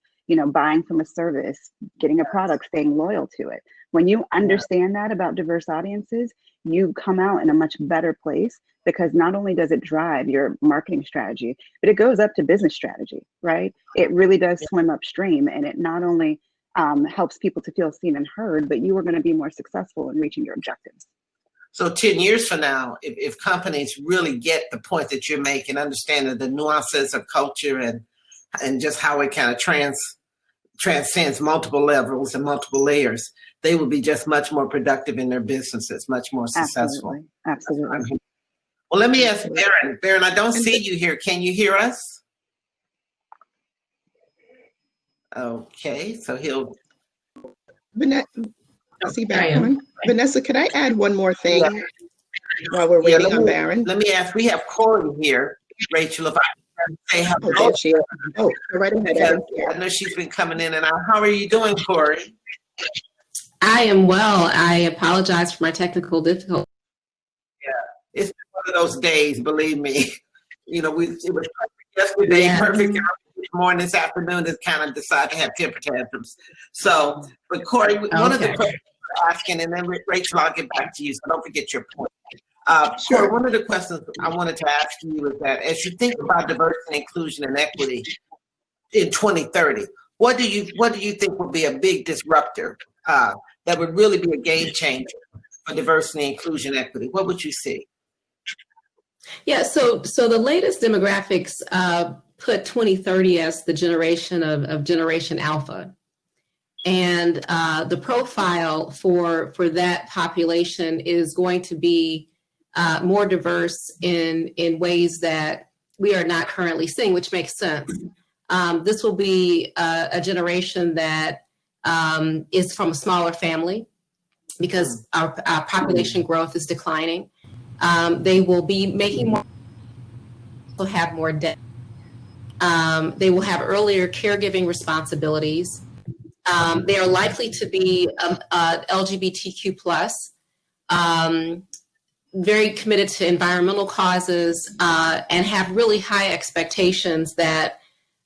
[SPEAKER 6] buying from a service, getting a product, staying loyal to it. When you understand that about diverse audiences, you come out in a much better place, because not only does it drive your marketing strategy, but it goes up to business strategy, right? It really does swim upstream, and it not only helps people to feel seen and heard, but you are going to be more successful in reaching your objectives.
[SPEAKER 1] So 10 years from now, if companies really get the point that you're making, understanding the nuances of culture and just how it kind of transcends multiple levels and multiple layers, they will be just much more productive in their businesses, much more successful.
[SPEAKER 6] Absolutely.
[SPEAKER 1] Well, let me ask Barron. Barron, I don't see you here. Can you hear us? Okay, so he'll.
[SPEAKER 8] Vanessa, I see Barron. Vanessa, could I add one more thing while we're waiting on Barron?
[SPEAKER 1] Let me ask. We have Corie here. Rachel, if I can say hello.
[SPEAKER 8] Oh, she is. Oh, go right ahead.
[SPEAKER 1] I know she's been coming in and out. How are you doing, Corie?
[SPEAKER 9] I am well. I apologize for my technical difficulties.
[SPEAKER 1] It's one of those days, believe me. It was perfect yesterday, perfect this morning, this afternoon, it kind of decided to have temper tantrums. So, but Corie, one of the questions we're asking, and then Rachel, I'll get back to you, so don't forget your point. Corie, one of the questions I wanted to ask you is that as you think about diversity, inclusion, and equity in 2030, what do you think would be a big disruptor that would really be a game changer for diversity, inclusion, equity? What would you see?
[SPEAKER 9] Yeah, so the latest demographics put 2030 as the generation of Generation Alpha. And the profile for that population is going to be more diverse in ways that we are not currently seeing, which makes sense. This will be a generation that is from a smaller family, because our population growth is declining. They will be making more, will have more debt. They will have earlier caregiving responsibilities. They are likely to be LGBTQ plus, very committed to environmental causes, and have really high expectations that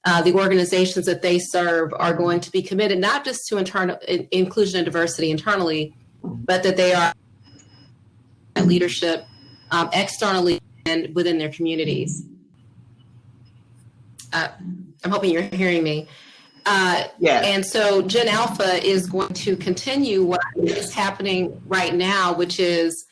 [SPEAKER 9] the organizations that they serve are going to be committed not just to internal inclusion and diversity internally, but that they are leadership externally and within their communities. I'm hoping you're hearing me.
[SPEAKER 1] Yes.
[SPEAKER 9] And so Gen Alpha is going to continue what is happening right now, which is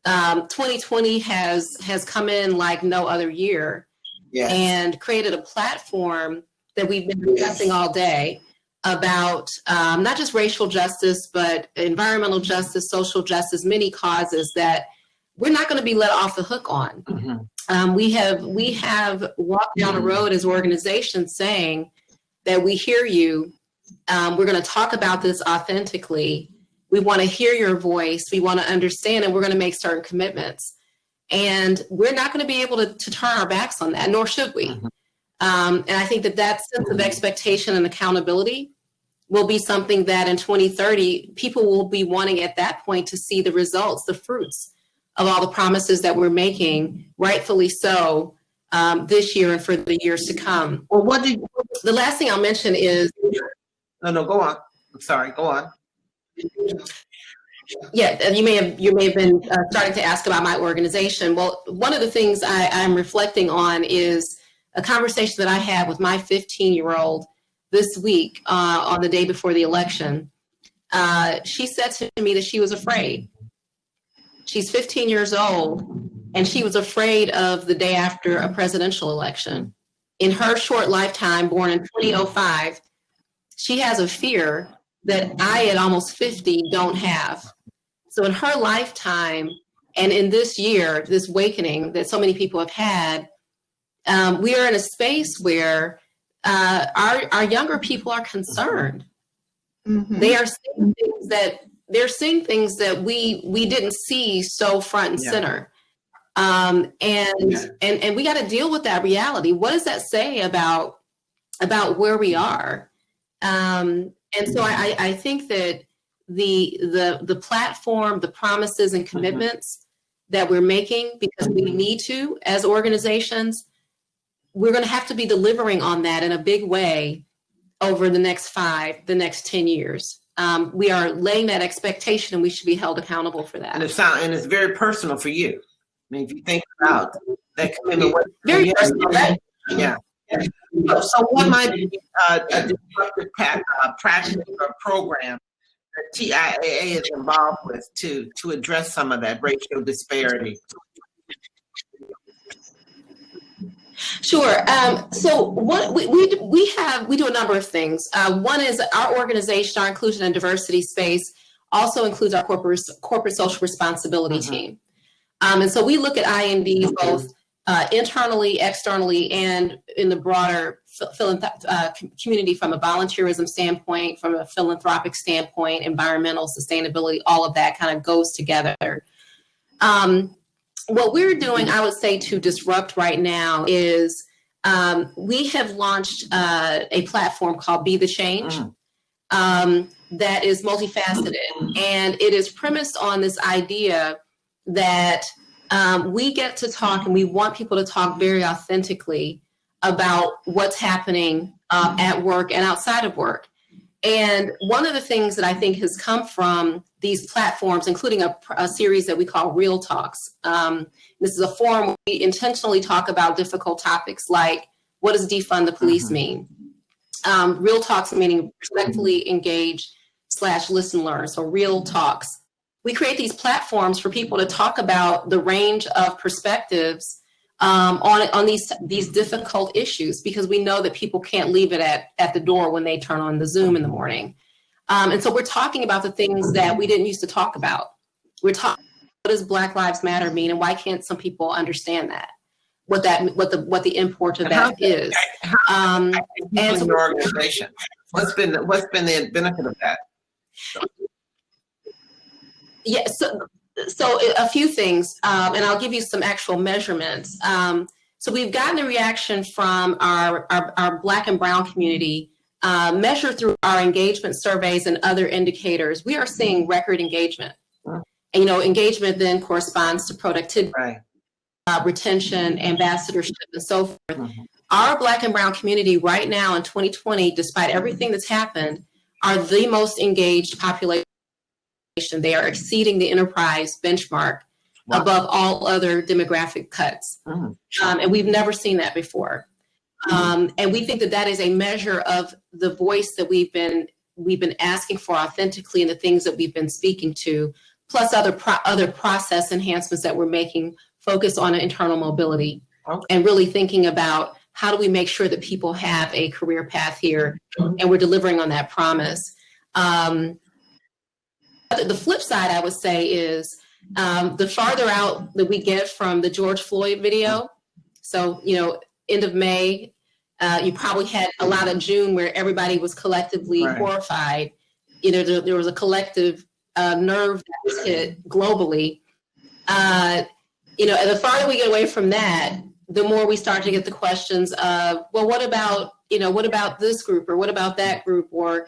[SPEAKER 9] 2020 has come in like no other year.
[SPEAKER 1] Yes.
[SPEAKER 9] And created a platform that we've been discussing all day about not just racial justice, but environmental justice, social justice, many causes that we're not going to be let off the hook on.
[SPEAKER 1] Mm-hmm.
[SPEAKER 9] We have walked down a road as organizations saying that we hear you. We're going to talk about this authentically. We want to hear your voice. We want to understand, and we're going to make certain commitments. And we're not going to be able to turn our backs on that, nor should we.
[SPEAKER 1] Mm-hmm.
[SPEAKER 9] And I think that sense of expectation and accountability will be something that in 2030, people will be wanting at that point to see the results, the fruits of all the promises that we're making, rightfully so, this year and for the years to come.
[SPEAKER 1] Well,
[SPEAKER 9] the last thing I'll mention is...
[SPEAKER 1] No, go on. I'm sorry, go on.
[SPEAKER 9] Yeah, you may have been starting to ask about my organization. Well, one of the things I'm reflecting on is a conversation that I had with my 15-year-old this week on the day before the election. She said to me that she was afraid. She's 15 years old, and she was afraid of the day after a presidential election. In her short lifetime, born in 2005, she has a fear that I, at almost 50, don't have. So in her lifetime, and in this year, this awakening that so many people have had, we are in a space where our younger people are concerned. Mm-hmm. They are seeing things that we didn't see so front and center. And we got to deal with that reality. What does that say about where we are? And so I think that the platform, the promises and commitments that we're making, because we need to as organizations, we're going to have to be delivering on that in a big way over the next 10 years. We are laying that expectation, and we should be held accountable for that.
[SPEAKER 1] And it's very personal for you. I mean, if you think about that commitment,
[SPEAKER 9] very personal.
[SPEAKER 1] Yeah. So what might be a disruptive practice or program that TIAA is involved with to address some of that racial disparity?
[SPEAKER 9] Sure. So what we do a number of things. One is our organization, our inclusion and diversity space, also includes our corporate social responsibility team. And so we look at IND both internally, externally, and in the broader community from a volunteerism standpoint, from a philanthropic standpoint, environmental sustainability, all of that kind of goes together. What we're doing, I would say, to disrupt right now is we have launched a platform called Be the Change that is multifaceted. And it is premised on this idea that we get to talk, and we want people to talk very authentically about what's happening at work and outside of work. And one of the things that I think has come from these platforms, including a series that we call Real Talks. This is a forum where we intentionally talk about difficult topics like, what does defund the police mean? Real Talks meaning respectfully engage / listen, learn. So Real Talks. We create these platforms for people to talk about the range of perspectives on these difficult issues, because we know that people can't leave it at the door when they turn on the Zoom in the morning. And so we're talking about the things that we didn't used to talk about. We're talking, what does Black Lives Matter mean, and why can't some people understand that? What the import of that is.
[SPEAKER 1] And so, your organization, what's been the benefit of that?
[SPEAKER 9] Yeah, so a few things, and I'll give you some actual measurements. So we've gotten a reaction from our Black and Brown community, measured through our engagement surveys and other indicators. We are seeing record engagement. And, engagement then corresponds to productivity,
[SPEAKER 1] right.
[SPEAKER 9] Retention, ambassadorship, and so forth. Our Black and Brown community right now in 2020, despite everything that's happened, are the most engaged population. They are exceeding the enterprise benchmark above all other demographic cuts. And we've never seen that before. And we think that that is a measure of the voice that we've been asking for authentically and the things that we've been speaking to, plus other process enhancements that we're making, focus on internal mobility and really thinking about how do we make sure that people have a career path here, and we're delivering on that promise. The flip side, I would say, is the farther out that we get from the George Floyd video. So, end of May, you probably had a lot of June where everybody was collectively horrified. There was a collective nerve that was hit globally. And the farther we get away from that, the more we start to get the questions of, well, what about this group, or what about that group, or,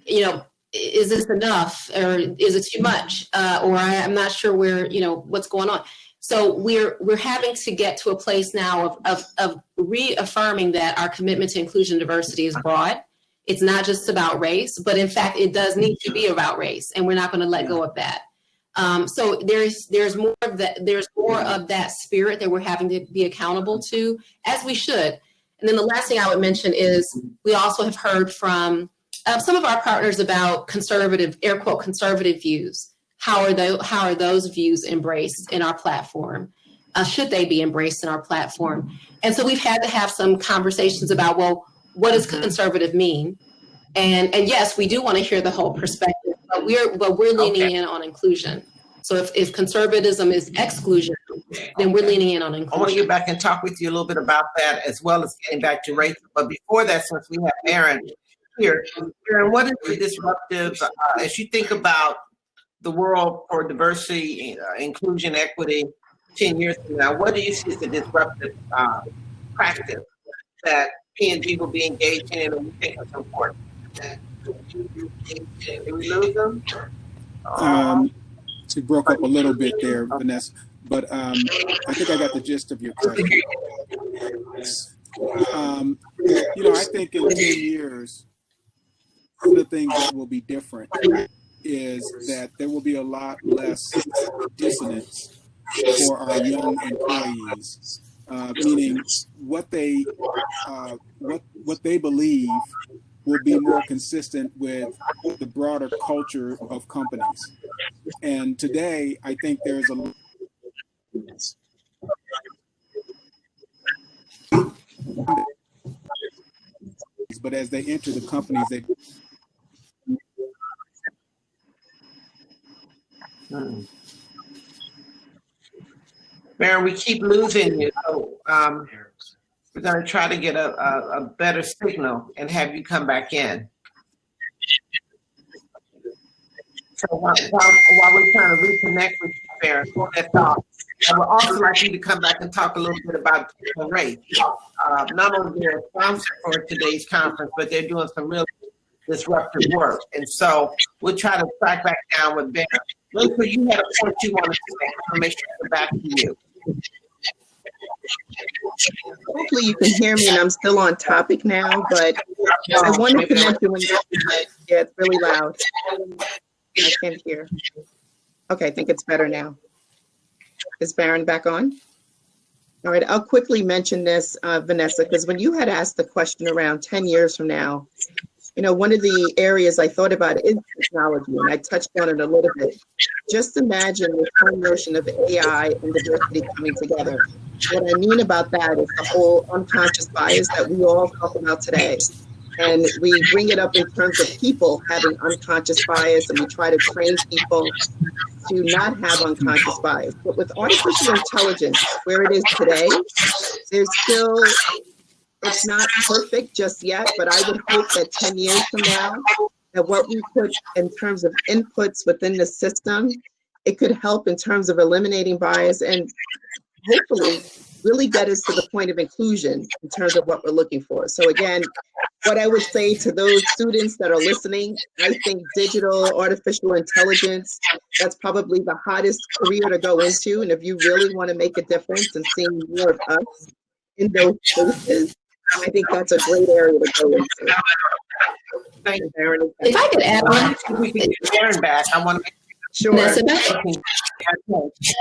[SPEAKER 9] is this enough, or is it too much? Or I'm not sure where, what's going on. So we're having to get to a place now of reaffirming that our commitment to inclusion and diversity is broad. It's not just about race, but in fact, it does need to be about race, and we're not going to let go of that. So there's more of that spirit that we're having to be accountable to, as we should. And then the last thing I would mention is we also have heard from some of our partners about conservative, air quote, conservative views. How are those views embraced in our platform? Should they be embraced in our platform? And so we've had to have some conversations about, well, what does conservative mean? And yes, we do want to hear the whole perspective, but we're leaning in on inclusion. So if conservatism is exclusion, then we're leaning in on inclusion.
[SPEAKER 1] I want to get back and talk with you a little bit about that, as well as getting back to race. But before that, since we have Barron here, Barron, what is the disruptives as you think about the world for diversity, inclusion, equity 10 years from now? What do you see as the disruptive practice that P&G will be engaged in, and we think is important? Did we lose them?
[SPEAKER 7] She broke up a little bit there, Vanessa, but I think I got the gist of your question. I think in 10 years, one of the things that will be different is that there will be a lot less dissonance for our young employees, meaning what they believe will be more consistent with the broader culture of companies. And today, I think there's but as they enter the companies, they
[SPEAKER 1] Barron, we keep losing you. So we're going to try to get a better signal and have you come back in. So while we're trying to reconnect with you, Barron, hold that thought. I would also like you to come back and talk a little bit about race. Not only they're a sponsor for today's conference, but they're doing some really disruptive work. And so we'll try to track back down with Barron. Rachel, you had a point you wanted to say. I want to make sure I get back to you.
[SPEAKER 8] Hopefully you can hear me and I'm still on topic now, but I wanted to mention yeah, it's really loud. I can't hear. Okay, I think it's better now. Is Barron back on? All right, I'll quickly mention this, Vanessa, because when you had asked the question around 10 years from now, one of the areas I thought about is technology, and I touched on it a little bit. Just imagine the whole notion of AI and diversity coming together. What I mean about that is the whole unconscious bias that we all talk about today. And we bring it up in terms of people having unconscious bias, and we try to train people to not have unconscious bias. But with artificial intelligence, where it is today, it's not perfect just yet, but I would hope that 10 years from now, that what we put in terms of inputs within the system, it could help in terms of eliminating bias and hopefully really get us to the point of inclusion in terms of what we're looking for. So again, what I would say to those students that are listening, I think digital artificial intelligence, that's probably the hottest career to go into. And if you really want to make a difference and seeing more of us in those spaces, I think that's a great area to go into.
[SPEAKER 1] Thank you, Barron.
[SPEAKER 9] If I could add one,
[SPEAKER 1] we can get Barron back. I want to make
[SPEAKER 9] sure.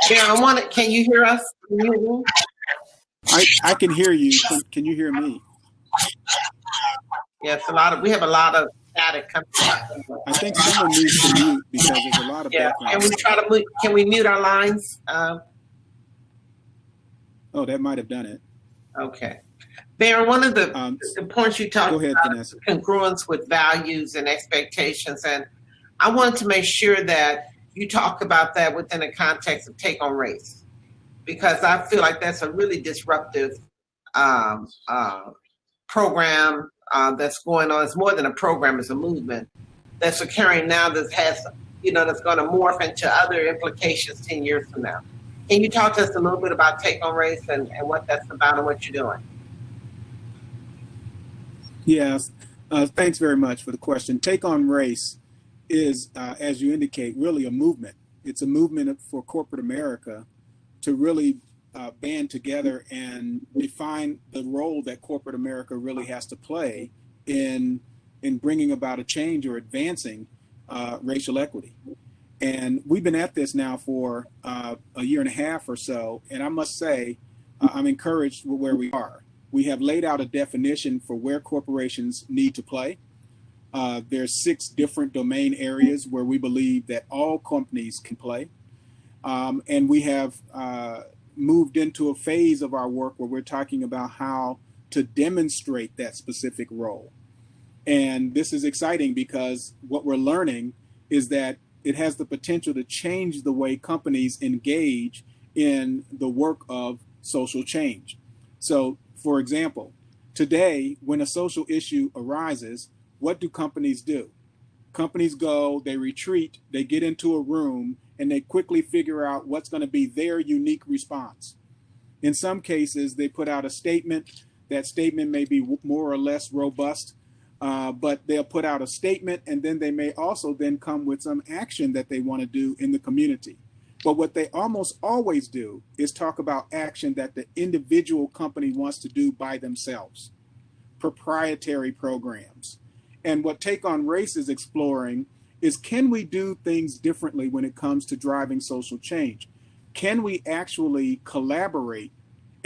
[SPEAKER 1] Barron, can you hear us? Can you hear me?
[SPEAKER 7] I can hear you. Can you hear me?
[SPEAKER 1] Yes, we have a lot of static coming from.
[SPEAKER 7] I think someone needs to mute because there's a lot of
[SPEAKER 1] Yeah,
[SPEAKER 7] background.
[SPEAKER 1] can we mute our lines?
[SPEAKER 7] Oh, that might have done it.
[SPEAKER 1] Okay. Barron, one of the points you talked
[SPEAKER 7] go ahead,
[SPEAKER 1] about
[SPEAKER 7] Vanessa.
[SPEAKER 1] Congruence with values and expectations, and I wanted to make sure that you talk about that within the context of Take on Race, because I feel like that's a really disruptive program that's going on. It's more than a program, it's a movement that's occurring now that has, that's going to morph into other implications 10 years from now. Can you talk to us a little bit about Take on Race and what that's about and what you're doing?
[SPEAKER 7] Yes, thanks very much for the question. Take on Race is, as you indicate, really a movement. It's a movement for corporate America to really band together and define the role that corporate America really has to play in bringing about a change or advancing racial equity. And we've been at this now for a year and a half or so, and I must say I'm encouraged with where we are. We have laid out a definition for where corporations need to play. There's 6 different domain areas where we believe that all companies can play. And we have moved into a phase of our work where we're talking about how to demonstrate that specific role. And this is exciting because what we're learning is that it has the potential to change the way companies engage in the work of social change. So, for example, today, when a social issue arises, what do companies do? Companies go, they retreat, they get into a room, and they quickly figure out what's going to be their unique response. In some cases, they put out a statement. That statement may be more or less robust, but they'll put out a statement, and then they may also then come with some action that they want to do in the community. But what they almost always do is talk about action that the individual company wants to do by themselves, proprietary programs. And what Take on Race is exploring is, can we do things differently when it comes to driving social change? Can we actually collaborate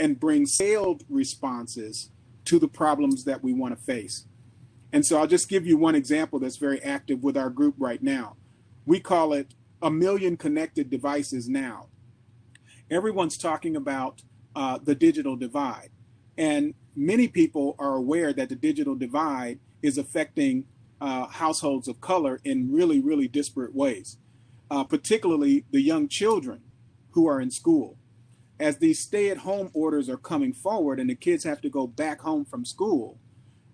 [SPEAKER 7] and bring scaled responses to the problems that we want to face? And so I'll just give you one example that's very active with our group right now. We call it 1 million connected devices now. Everyone's talking about the digital divide. And many people are aware that the digital divide is affecting households of color in really, really disparate ways, particularly the young children who are in school. As these stay-at-home orders are coming forward and the kids have to go back home from school,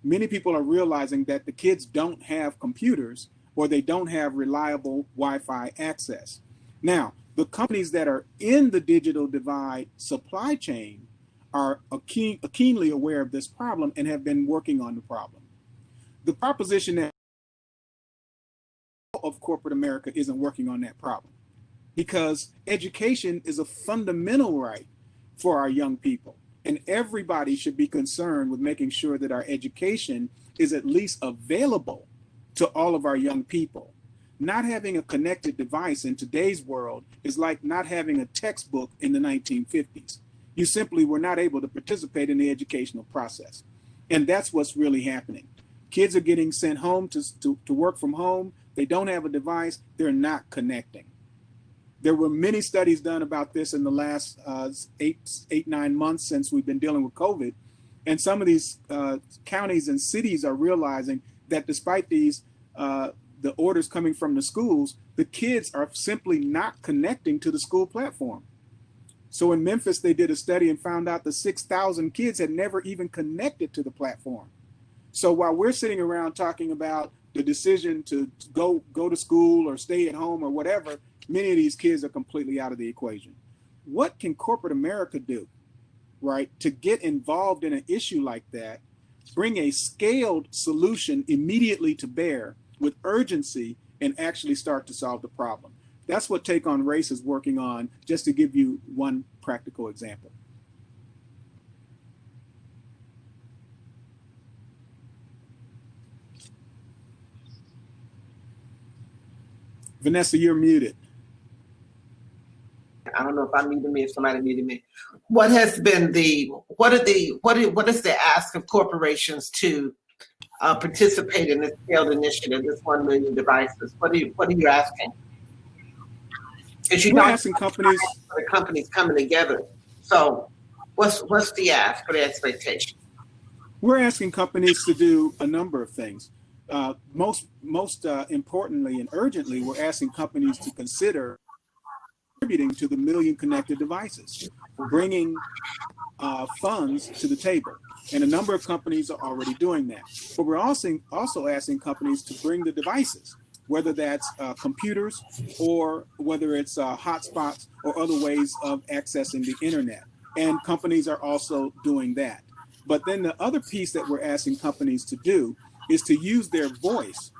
[SPEAKER 7] many people are realizing that the kids don't have computers or they don't have reliable Wi-Fi access. Now, the companies that are in the digital divide supply chain are keenly aware of this problem and have been working on the problem. The proposition that all of corporate America isn't working on that problem, because education is a fundamental right for our young people. And everybody should be concerned with making sure that our education is at least available to all of our young people. Not having a connected device in today's world is like not having a textbook in the 1950s. You simply were not able to participate in the educational process. And that's what's really happening. Kids are getting sent home to work from home. They don't have a device. They're not connecting. There were many studies done about this in the last 9 months since we've been dealing with COVID. And some of these counties and cities are realizing that despite these, the orders coming from the schools, the kids are simply not connecting to the school platform. So in Memphis, they did a study and found out that 6,000 kids had never even connected to the platform. So while we're sitting around talking about the decision to go to school or stay at home or whatever, many of these kids are completely out of the equation. What can corporate America do, right, to get involved in an issue like that, bring a scaled solution immediately to bear with urgency, and actually start to solve the problem? That's what Take on Race is working on, just to give you one practical example. Vanessa, you're muted.
[SPEAKER 1] don't know if I'm muted me or somebody muted me. What has been what is the ask of corporations to participate in this scaled initiative, this 1 million devices? What are you asking? Because
[SPEAKER 7] We're asking companies.
[SPEAKER 1] The companies coming together. So what's the ask for the expectation?
[SPEAKER 7] We're asking companies to do a number of things. Most importantly and urgently, we're asking companies to consider contributing to the 1 million connected devices, bringing funds to the table. And a number of companies are already doing that. But we're also asking companies to bring the devices, whether that's computers or whether it's hotspots or other ways of accessing the internet. And companies are also doing that. But then the other piece that we're asking companies to do is to use their voice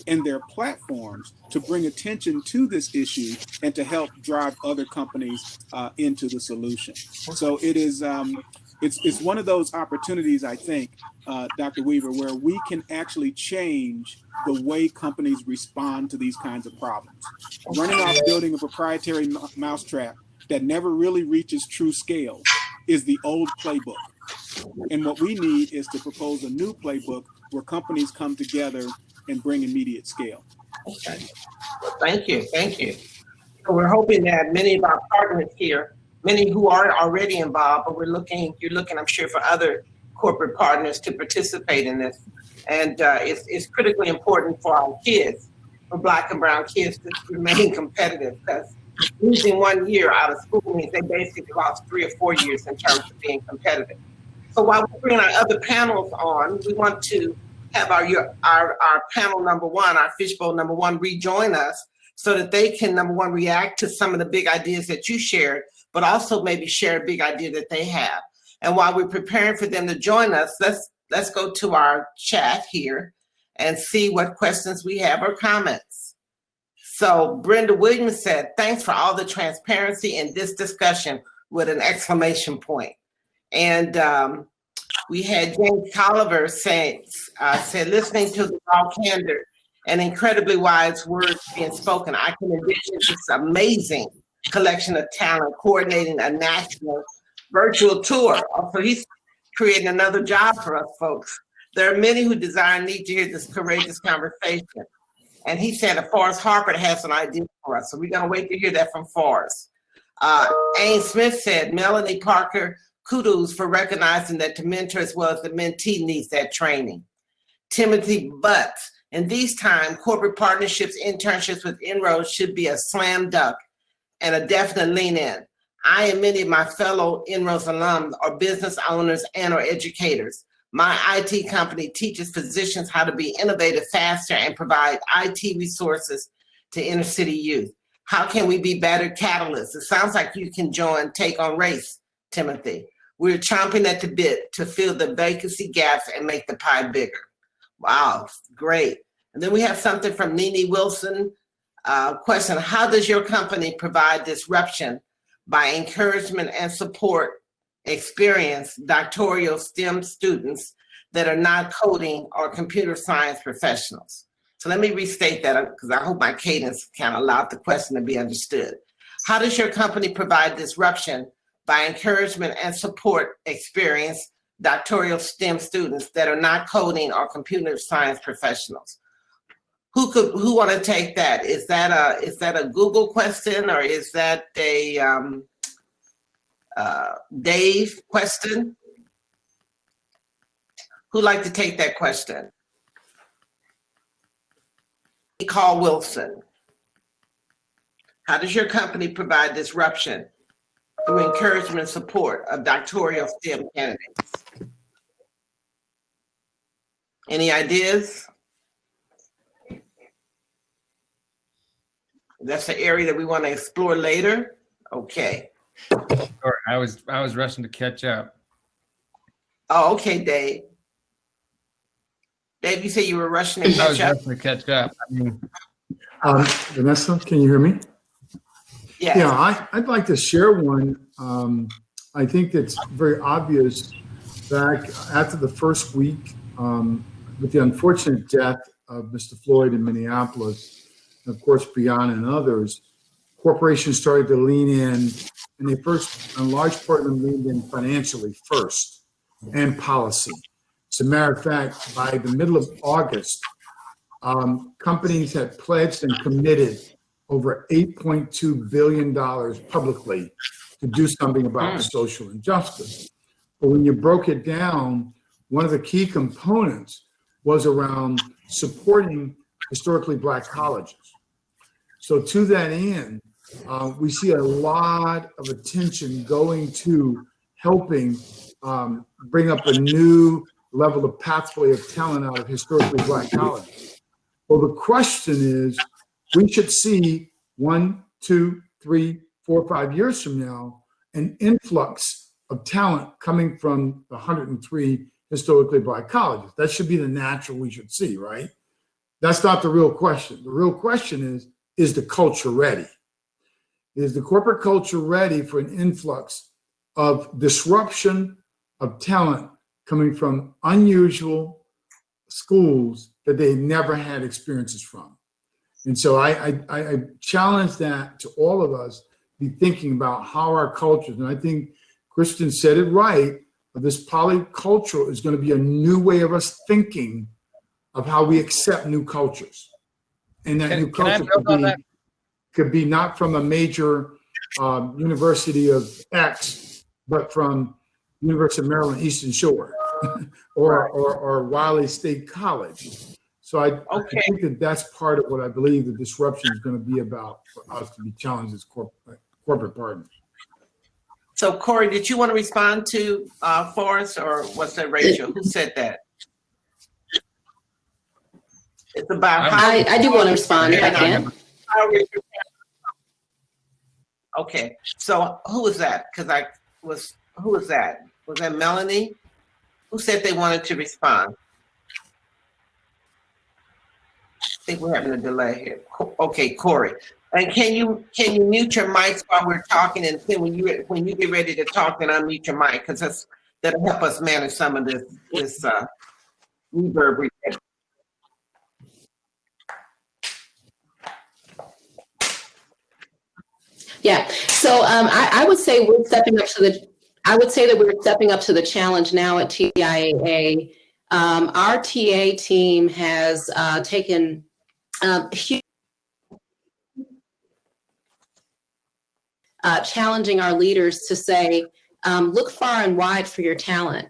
[SPEAKER 7] and their platforms to bring attention to this issue and to help drive other companies into the solution. So it is, it's one of those opportunities, I think, Dr. Weaver, where we can actually change the way companies respond to these kinds of problems. Running off building a proprietary mousetrap that never really reaches true scale is the old playbook. And what we need is to propose a new playbook where companies come together and bring immediate scale.
[SPEAKER 1] Okay. Thank you. So we're hoping that many of our partners here, many who are already involved, but you're looking, I'm sure, for other corporate partners to participate in this. And it's critically important for our kids, for Black and brown kids, to remain competitive, because losing 1 year out of school means they basically lost 3 or 4 years in terms of being competitive. So while we bring our other panels on, we want to have our panel number one, our Fishbowl number one, rejoin us so that they can, number one, react to some of the big ideas that you shared, but also maybe share a big idea that they have. And while we're preparing for them to join us, let's go to our chat here and see what questions we have or comments. So Brenda Williams said, thanks for all the transparency in this discussion with an exclamation point. And we had James Colliver said, listening to the raw candor and incredibly wise words being spoken, I can envision this amazing collection of talent coordinating a national virtual tour. So he's creating another job for us folks. There are many who desire and need to hear this courageous conversation. And he said that Forrest Harper has an idea for us. So we're gonna wait to hear that from Forrest. Ain Smith said, Melonie Parker, kudos for recognizing that the mentor as well as the mentee needs that training. Timothy Butts, in these times, corporate partnerships, internships with INROADS should be a slam dunk and a definite lean in. I and many of my fellow INROADS alums are business owners and or educators. My IT company teaches physicians how to be innovative faster and provide IT resources to inner city youth. How can we be better catalysts? It sounds like you can join Take on Race, Timothy. We're chomping at the bit to fill the vacancy gaps and make the pie bigger. Wow, great. And then we have something from Nene Wilson. Question, how does your company provide disruption by encouragement and support experienced doctoral STEM students that are not coding or computer science professionals? So let me restate that because I hope my cadence kind of allowed the question to be understood. How does your company provide disruption by encouragement and support experienced doctoral STEM students that are not coding or computer science professionals? Who want to take that? Is that a Google question or is that a Dave question? Who'd like to take that question? Carl Wilson. How does your company provide disruption through encouragement and support of doctoral STEM candidates? Any ideas? That's the area that we want to explore later. Okay.
[SPEAKER 2] Sure. I was rushing to catch up.
[SPEAKER 1] Oh, okay, Dave. Dave, you said you were rushing to catch up.
[SPEAKER 2] I was rushing to catch up.
[SPEAKER 5] Vanessa, can you hear me?
[SPEAKER 1] Yes.
[SPEAKER 5] Yeah, I'd like to share one. I think it's very obvious back after the first week with the unfortunate death of Mr. Floyd in Minneapolis, and of course, Breonna and others, corporations started to lean in and they first, a large part of them leaned in financially first and policy. As a matter of fact, by the middle of August, companies had pledged and committed over $8.2 billion publicly to do something about social injustice. But when you broke it down, one of the key components was around supporting historically Black colleges. So to that end, we see a lot of attention going to helping bring up a new level of pathway of talent out of historically Black colleges. Well, the question is, we should see 1, 2, 3, 4, 5 years from now, an influx of talent coming from the 103 historically Black colleges. That should be the natural we should see, right? That's not the real question. The real question is the culture ready? Is the corporate culture ready for an influx of disruption of talent coming from unusual schools that they never had experiences from? And so I challenge that to all of us, be thinking about how our cultures, and I think Kristin said it right, this polycultural is going to be a new way of us thinking of how we accept new cultures. And that new culture could be not from a major university of X, but from University of Maryland Eastern Shore or Wiley State College. So I think that that's part of what I believe the disruption is going to be about for us to be challenged as corporate partners.
[SPEAKER 1] So Corie, did you want to respond to Forrest, or was that Rachel? Who said that? It's about
[SPEAKER 9] I do want to respond if I can.
[SPEAKER 1] Okay, so who was that? Who was that? Was that Melonie? Who said they wanted to respond? I think we're having a delay here. Okay, Corie. And can you mute your mics while we're talking, and then when you get ready to talk, then unmute your mic, because that'll help us manage some of this reverb.
[SPEAKER 9] Yeah. So I would say we're stepping up to the. I would say that we're stepping up to the challenge now at TIAA. Our TA team has taken huge. Challenging our leaders to say, look far and wide for your talent.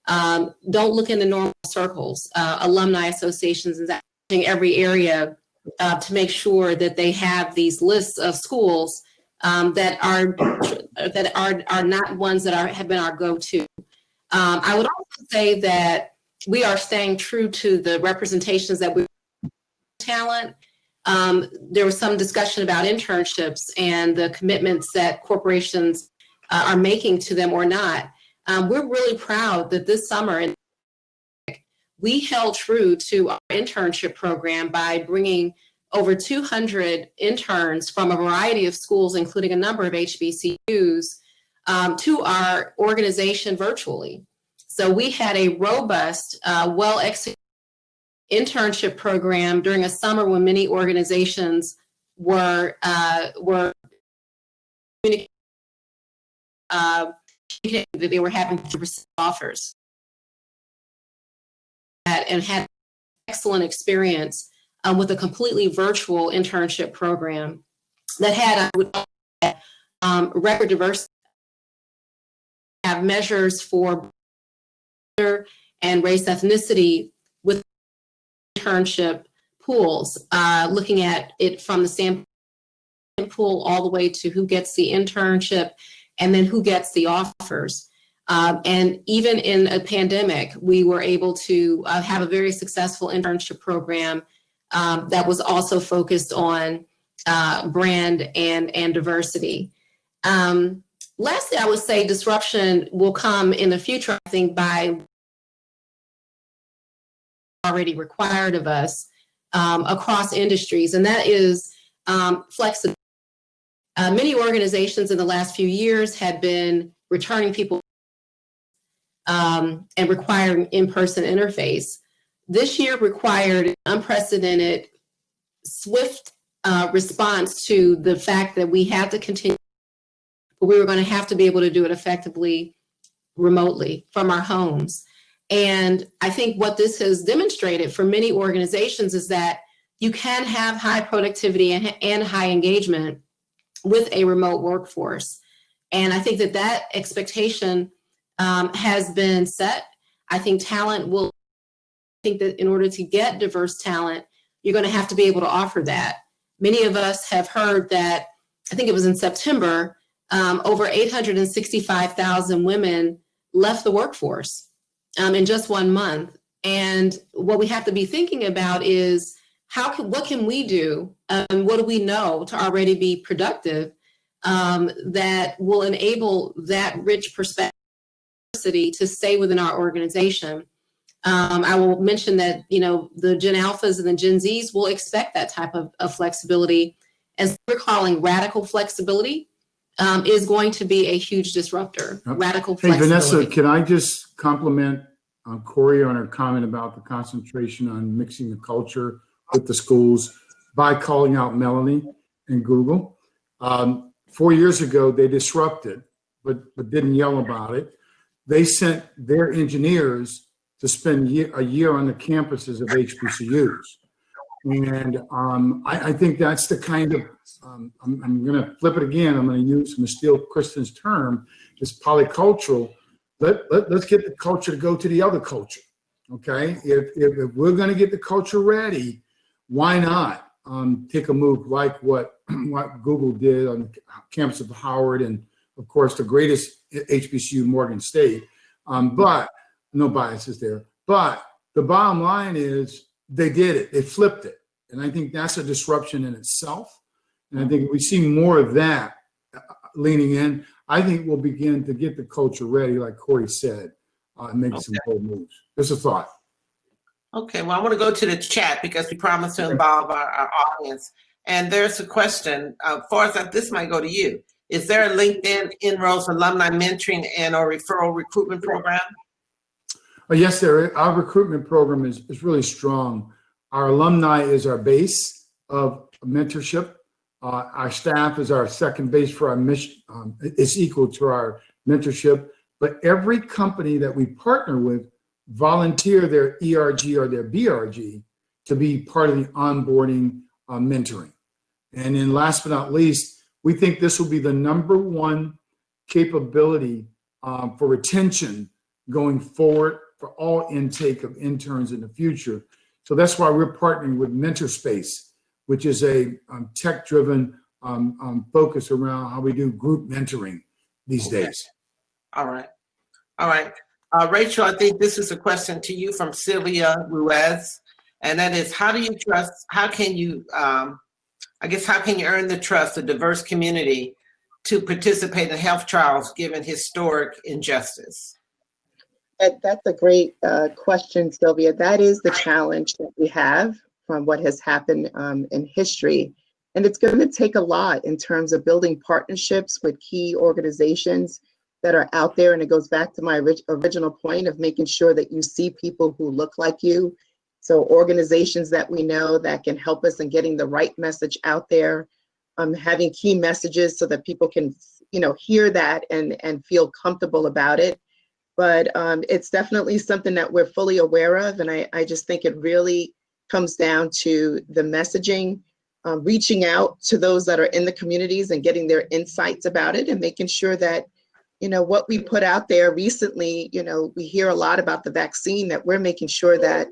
[SPEAKER 9] Don't look in the normal circles. Alumni associations and every area to make sure that they have these lists of schools that are not ones that have been our go-to. I would also say that we are staying true to the representations that we talent. There was some discussion about internships and the commitments that corporations are making to them or not. We're really proud that this summer we held true to our internship program by bringing over 200 interns from a variety of schools, including a number of HBCUs, to our organization virtually. So we had a robust, well-executed internship program during a summer when many organizations were communicating that they were having to receive offers, and had excellent experience with a completely virtual internship program that had record diversity, have measures for gender and race ethnicity with internship pools, looking at it from the standpoint pool all the way to who gets the internship and then who gets the offers. And even in a pandemic, we were able to have a very successful internship program that was also focused on brand and diversity. Lastly, I would say disruption will come in the future, I think, by already required of us across industries, and that is flexibility. Many organizations in the last few years had been returning people and requiring in-person interface. This year required an unprecedented, swift response to the fact that we have to continue but we were going to have to be able to do it effectively remotely from our homes. And I think what this has demonstrated for many organizations is that you can have high productivity and high engagement with a remote workforce. And I think that expectation has been set. I think that in order to get diverse talent, you're going to have to be able to offer that. Many of us have heard that, I think it was in September, over 865,000 women left the workforce in just 1 month. And what we have to be thinking about is what can we do? What do we know to already be productive that will enable that rich perspective to stay within our organization? I will mention that, the Gen Alphas and the Gen Zs will expect that type of flexibility. As we're calling radical flexibility, is going to be a huge disruptor. Yep. Radical flexibility.
[SPEAKER 5] Hey, Vanessa, can I just compliment Corie on her comment about the concentration on mixing the culture with the schools by calling out Melonie and Google. 4 years ago, they disrupted, but didn't yell about it. They sent their engineers to spend a year on the campuses of HBCUs. And I think that's the kind of, I'm going to flip it again. I'm going to steal Kristin's term, is polycultural. Let's get the culture to go to the other culture, okay? If we're going to get the culture ready, why not take a move like what Google did on the campus of Howard and, of course, the greatest HBCU, Morgan State. But no biases there. But the bottom line is they did it. They flipped it. And I think that's a disruption in itself. And I think if we see more of that leaning in, I think we'll begin to get the culture ready, like Corie said, and make some bold moves. Just a thought.
[SPEAKER 1] Okay, well, I want to go to the chat because we promised to involve our audience. And there's a question, Forrest, this might go to you. Is there a LinkedIn INROADS alumni mentoring and or referral recruitment program?
[SPEAKER 5] Yes, there is. Our recruitment program is really strong. Our alumni is our base of mentorship. Our staff is our second base for our mission. It's equal to our mentorship. But every company that we partner with volunteer their ERG or their BRG to be part of the onboarding mentoring. And then last but not least, we think this will be the #1 capability for retention going forward for all intake of interns in the future. So that's why we're partnering with MentorSpace, which is a tech-driven focus around how we do group mentoring these days.
[SPEAKER 1] All right. All right. Rachel, I think this is a question to you from Sylvia Ruiz, and that is, how can you earn the trust of diverse community to participate in health trials given historic injustice?
[SPEAKER 8] That's a great question, Sylvia. That is the challenge that we have from what has happened in history. And it's going to take a lot in terms of building partnerships with key organizations that are out there. And it goes back to my original point of making sure that you see people who look like you. So organizations that we know that can help us in getting the right message out there, having key messages so that people can, hear that and feel comfortable about it. But it's definitely something that we're fully aware of. And I just think it really comes down to the messaging, reaching out to those that are in the communities and getting their insights about it and making sure that, what we put out there recently, we hear a lot about the vaccine, that we're making sure that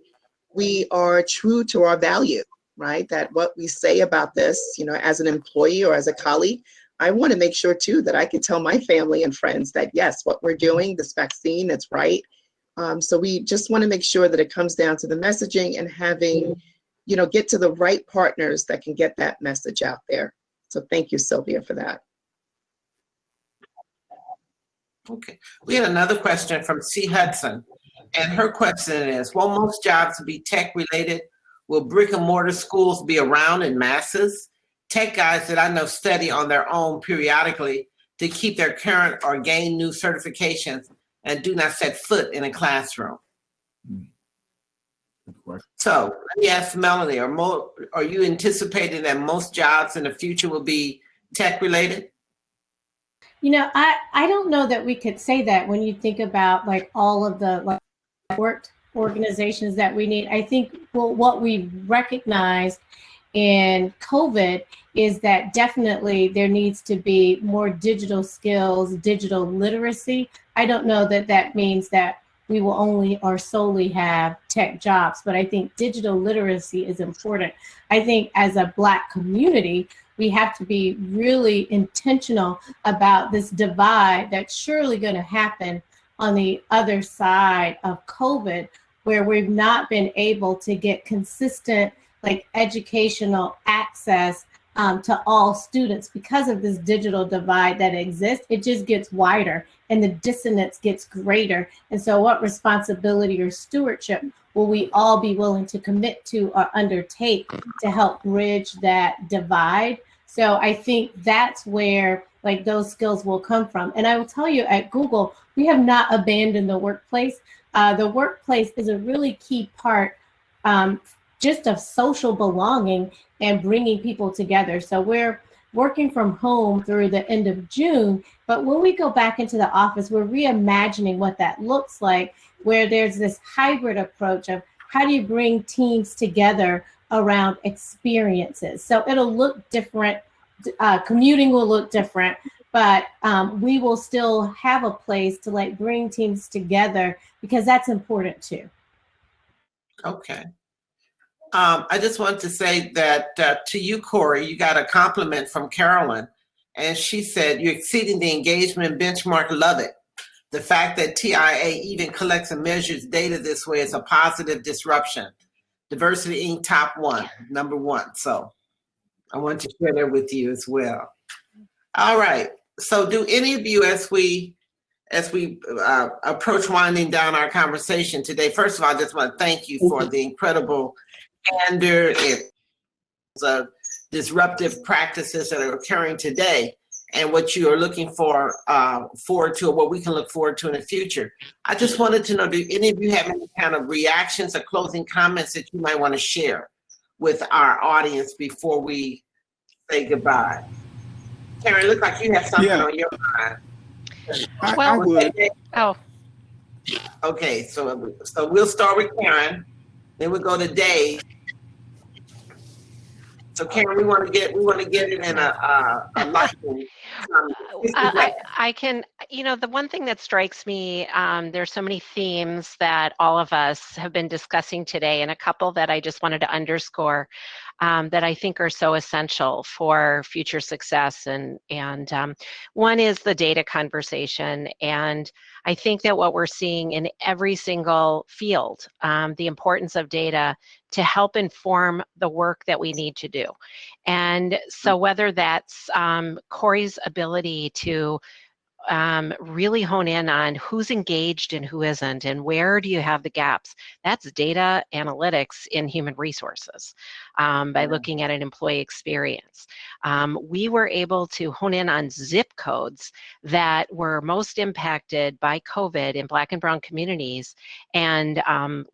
[SPEAKER 8] we are true to our value, right? That what we say about this, as an employee or as a colleague, I want to make sure too that I can tell my family and friends that yes, what we're doing, this vaccine, it's right. So we just want to make sure that it comes down to the messaging and having, get to the right partners that can get that message out there. So thank you, Sylvia, for that.
[SPEAKER 1] Okay, we had another question from C. Hudson, and her question is, will most jobs be tech related? Will brick and mortar schools be around in masses? Tech guys that I know study on their own periodically to keep their current or gain new certifications and do not set foot in a classroom. So let me ask Melonie, are you anticipating that most jobs in the future will be tech related?
[SPEAKER 4] I don't know that we could say that when you think about like all of the like work organizations that we need. I think what we recognized in COVID is that definitely there needs to be more digital skills, digital literacy. I don't know that that means that we will only or solely have tech jobs, but I think digital literacy is important. I think as a Black community, we have to be really intentional about this divide that's surely going to happen on the other side of COVID, where we've not been able to get consistent like educational access to all students because of this digital divide that exists. It just gets wider and the dissonance gets greater. And so what responsibility or stewardship will we all be willing to commit to or undertake to help bridge that divide? So I think that's where like those skills will come from. And I will tell you at Google, we have not abandoned the workplace. The workplace is a really key part just of social belonging and bringing people together. So we're working from home through the end of June, but when we go back into the office, we're reimagining what that looks like, where there's this hybrid approach of how do you bring teams together around experiences. So it'll look different, commuting will look different, but we will still have a place to like bring teams together because that's important too.
[SPEAKER 1] Okay. I just want to say that to you, Corie, you got a compliment from Carolyn, and she said, you're exceeding the engagement benchmark, love it. The fact that TIAA even collects and measures data this way is a positive disruption. Diversity Inc. top one, number one. So I want to share that with you as well. All right. So do any of you, as we approach winding down our conversation today, first of all, I just want to thank you for the incredible candor and disruptive practices that are occurring today and what you are looking forward to, or what we can look forward to in the future. I just wanted to know, do any of you have any kind of reactions or closing comments that you might want to share with our audience before we say goodbye? Karen, it looks like you have something on your mind.
[SPEAKER 7] I would.
[SPEAKER 3] Oh.
[SPEAKER 1] Okay, so we'll start with Karen, then we'll go to Dave. So Karen, we want to get it in a lightning.
[SPEAKER 3] I can, the one thing that strikes me, there's so many themes that all of us have been discussing today, and a couple that I just wanted to underscore that I think are so essential for future success. And one is the data conversation. And I think that what we're seeing in every single field, the importance of data to help inform the work that we need to do. And so whether that's Corie's ability to really hone in on who's engaged and who isn't, and where do you have the gaps. That's data analytics in human resources by looking at an employee experience. We were able to hone in on zip codes that were most impacted by COVID in Black and Brown communities and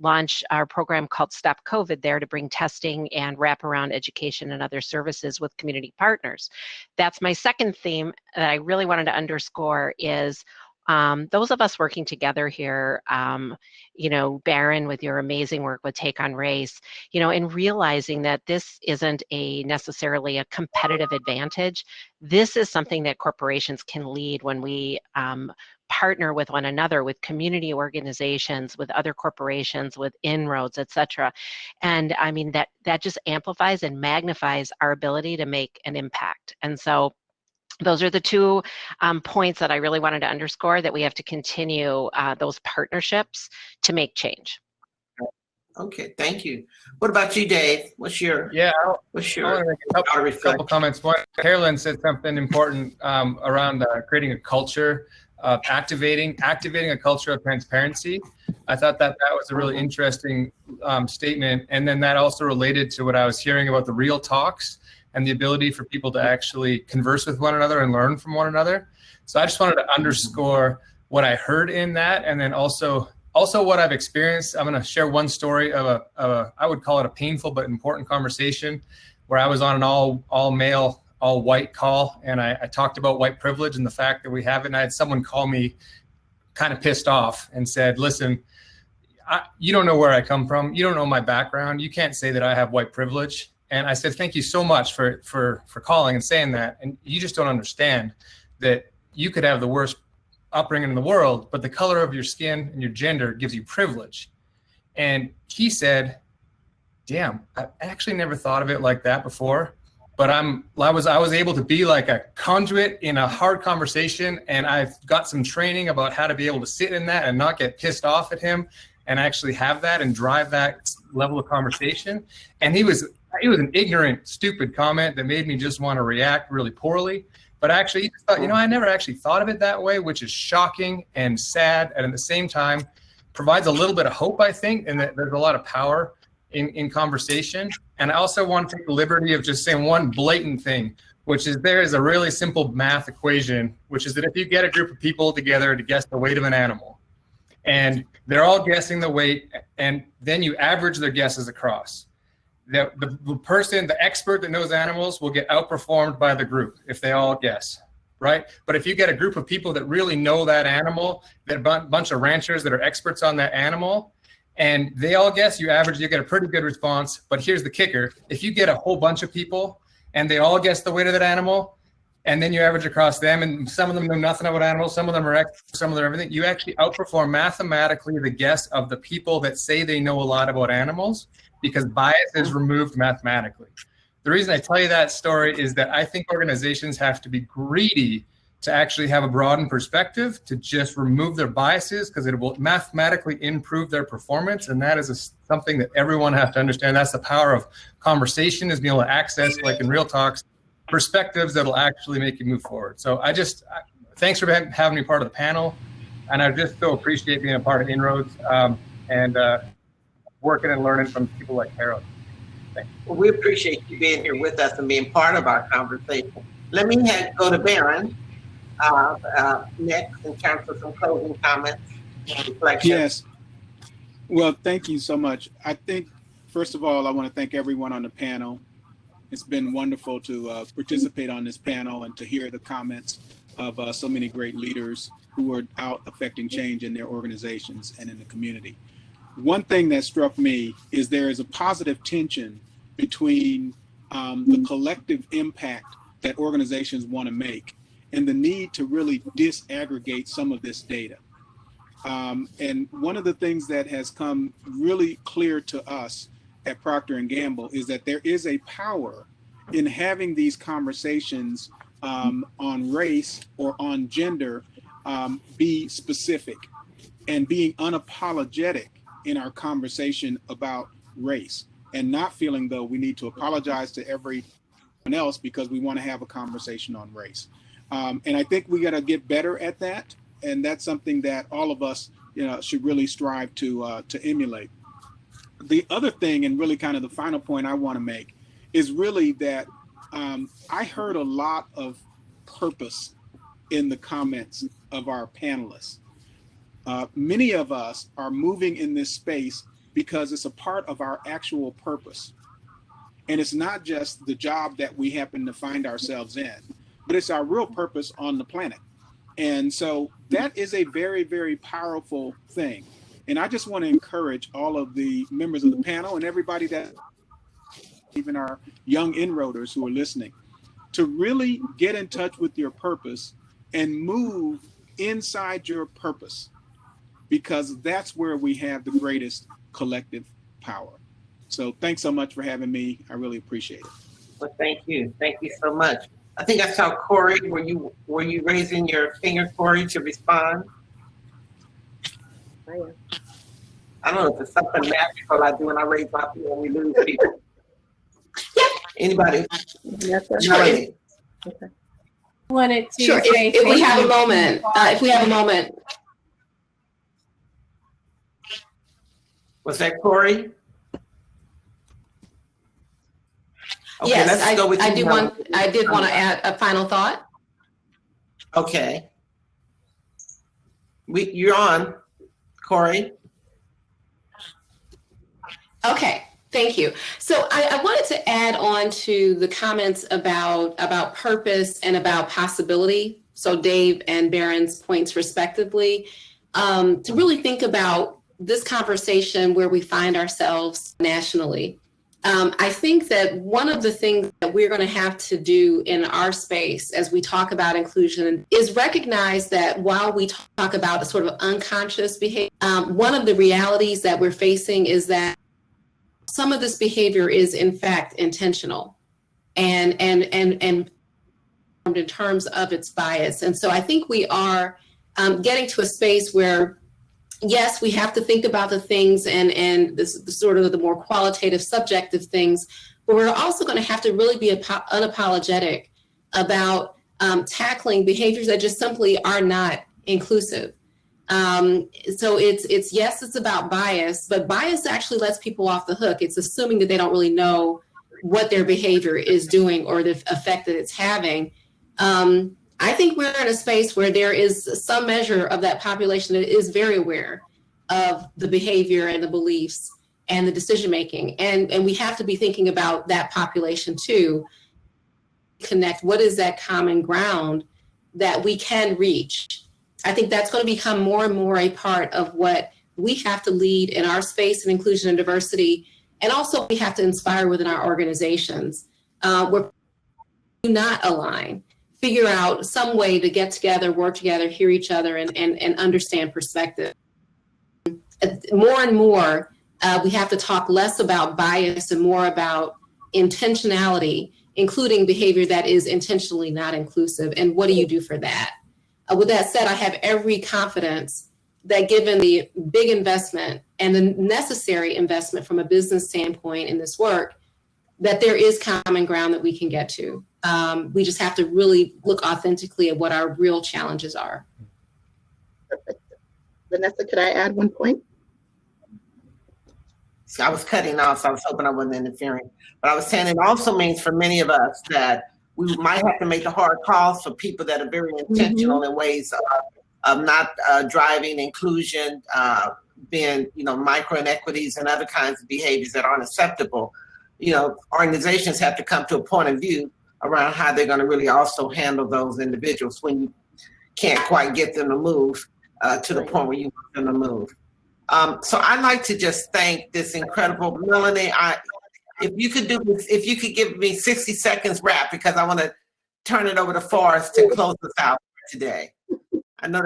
[SPEAKER 3] launch our program called Stop COVID there to bring testing and wraparound education and other services with community partners. That's my second theme that I really wanted to underscore is those of us working together here, Barron, with your amazing work with Take on Race, and realizing that this isn't necessarily a competitive advantage. This is something that corporations can lead when we partner with one another, with community organizations, with other corporations, with INROADS, et cetera. And I mean, that just amplifies and magnifies our ability to make an impact. And so those are the two points that I really wanted to underscore, that we have to continue those partnerships to make change.
[SPEAKER 1] Okay, thank you. What about you, Dave? What's your
[SPEAKER 2] couple comments. One, Carolyn said something important around creating a culture of activating a culture of transparency. I thought that was a really interesting statement. And then that also related to what I was hearing about the real talks and the ability for people to actually converse with one another and learn from one another. So I just wanted to underscore what I heard in that, and then also what I've experienced. I'm going to share one story of I would call it a painful but important conversation where I was on an all male all white call, and I talked about white privilege and the fact that we have it. And I had someone call me kind of pissed off and said, listen, you don't know where I come from. You don't know my background. You can't say that I have white privilege. And I said, thank you so much for calling and saying that. And you just don't understand that you could have the worst upbringing in the world, but the color of your skin and your gender gives you privilege. And he said, damn, I actually never thought of it like that before. But I was able to be like a conduit in a hard conversation, and I've got some training about how to be able to sit in that and not get pissed off at him and actually have that and drive that level of conversation. And it was an ignorant, stupid comment that made me just want to react really poorly. But actually, he thought, I never actually thought of it that way, which is shocking and sad, and at the same time provides a little bit of hope, I think, and that there's a lot of power in conversation. And I also want to take the liberty of just saying one blatant thing, which is there is a really simple math equation, which is that if you get a group of people together to guess the weight of an animal, and they're all guessing the weight, and then you average their guesses across, the person, the expert that knows animals will get outperformed by the group if they all guess, right? But if you get a group of people that really know that animal, that bunch of ranchers that are experts on that animal, and they all guess, you average, you get a pretty good response. But here's the kicker. If you get a whole bunch of people and they all guess the weight of that animal, and then you average across them, and some of them know nothing about animals, some of them are experts, some of them are everything, you actually outperform mathematically the guess of the people that say they know a lot about animals, because bias is removed mathematically. The reason I tell you that story is that I think organizations have to be greedy to actually have a broadened perspective, to just remove their biases, because it will mathematically improve their performance. And that is something that everyone has to understand. That's the power of conversation, is being able to access, like in real talks, perspectives that'll actually make you move forward. So thanks for having me part of the panel. And I just so appreciate being a part of INROADS and working and learning from people like Harold. Thanks.
[SPEAKER 1] Well, we appreciate you being here with us and being part of our conversation. Let me go to Barron next in terms of some closing comments and reflections.
[SPEAKER 7] Yes. Well, thank you so much. I think, first of all, I want to thank everyone on the panel. It's been wonderful to participate on this panel and to hear the comments of so many great leaders who are out affecting change in their organizations and in the community. One thing that struck me is there is a positive tension between the collective impact that organizations want to make and the need to really disaggregate some of this data. And one of the things that has come really clear to us at Procter & Gamble is that there is a power in having these conversations on race or on gender be specific and being unapologetic in our conversation about race, and not feeling though we need to apologize to everyone else because we want to have a conversation on race. And I think we got to get better at that. And that's something that all of us should really strive to emulate. The other thing, and really kind of the final point I want to make, is really that I heard a lot of purpose in the comments of our panelists. Many of us are moving in this space because it's a part of our actual purpose. And it's not just the job that we happen to find ourselves in, but it's our real purpose on the planet. And so that is a very, very powerful thing. And I just want to encourage all of the members of the panel and everybody that, even our young inroaders who are listening, to really get in touch with your purpose and move inside your purpose, because that's where we have the greatest collective power. So thanks so much for having me. I really appreciate it.
[SPEAKER 1] Well, thank you. Thank you so much. I think I saw Corie. Were you raising your finger, Corie, to respond?
[SPEAKER 10] I am.
[SPEAKER 1] I don't know if it's something magical I do when I raise my finger and we lose people.
[SPEAKER 10] Yep.
[SPEAKER 1] Anybody?
[SPEAKER 10] Yes,
[SPEAKER 1] Melonie.
[SPEAKER 10] okay.
[SPEAKER 4] Wanted to
[SPEAKER 9] Sure,
[SPEAKER 4] say
[SPEAKER 9] if we
[SPEAKER 4] thank
[SPEAKER 9] have
[SPEAKER 4] you.
[SPEAKER 9] a moment,
[SPEAKER 1] Was that Corie? Okay,
[SPEAKER 9] yes,
[SPEAKER 1] let's go with
[SPEAKER 9] I
[SPEAKER 1] you,
[SPEAKER 9] did
[SPEAKER 1] Melonie.
[SPEAKER 9] want to add a final thought.
[SPEAKER 1] Okay. You're on, Corie.
[SPEAKER 9] Okay, Thank you. So I wanted to add on to the comments about purpose and about possibility. So Dave and Barron's points respectively, to really think about this conversation where we find ourselves nationally. I think that one of the things that we're going to have to do in our space as we talk about inclusion is recognize that while we talk about a sort of unconscious behavior, one of the realities that we're facing is that some of this behavior is in fact intentional and in terms of its bias. And so I think we are getting to a space where, yes, we have to think about the things and this sort of the more qualitative, subjective things, but we're also going to have to really be unapologetic about tackling behaviors that just simply are not inclusive. So it's yes, it's about bias, but bias actually lets people off the hook. It's assuming that they don't really know what their behavior is doing or the effect that it's having. I think we're in a space where there is some measure of that population that is very aware of the behavior and the beliefs and the decision making. And we have to be thinking about that population too. Connect, what is that common ground that we can reach? I think that's going to become more and more a part of what we have to lead in our space of inclusion and diversity. And also we have to inspire within our organizations where do not align, figure out some way to get together, work together, hear each other, and understand perspective. More and more, we have to talk less about bias and more about intentionality, including behavior that is intentionally not inclusive. And what do you do for that? With that said, I have every confidence that given the big investment and the necessary investment from a business standpoint in this work, that there is common ground that we can get to. We just have to really look authentically at what our real challenges are.
[SPEAKER 8] Perfect. Vanessa, could I add one point?
[SPEAKER 1] So I was cutting off, so I was hoping I wasn't interfering. But I was saying it also means for many of us that we might have to make the hard calls for people that are very intentional in ways of not driving inclusion, being, micro inequities and other kinds of behaviors that aren't acceptable. Organizations have to come to a point of view around how they're going to really also handle those individuals when you can't quite get them to move to the point where you want them to move. So I'd like to just thank this incredible Melonie. If you could give me 60 seconds wrap, because I want to turn it over to Forrest to close us out today. I know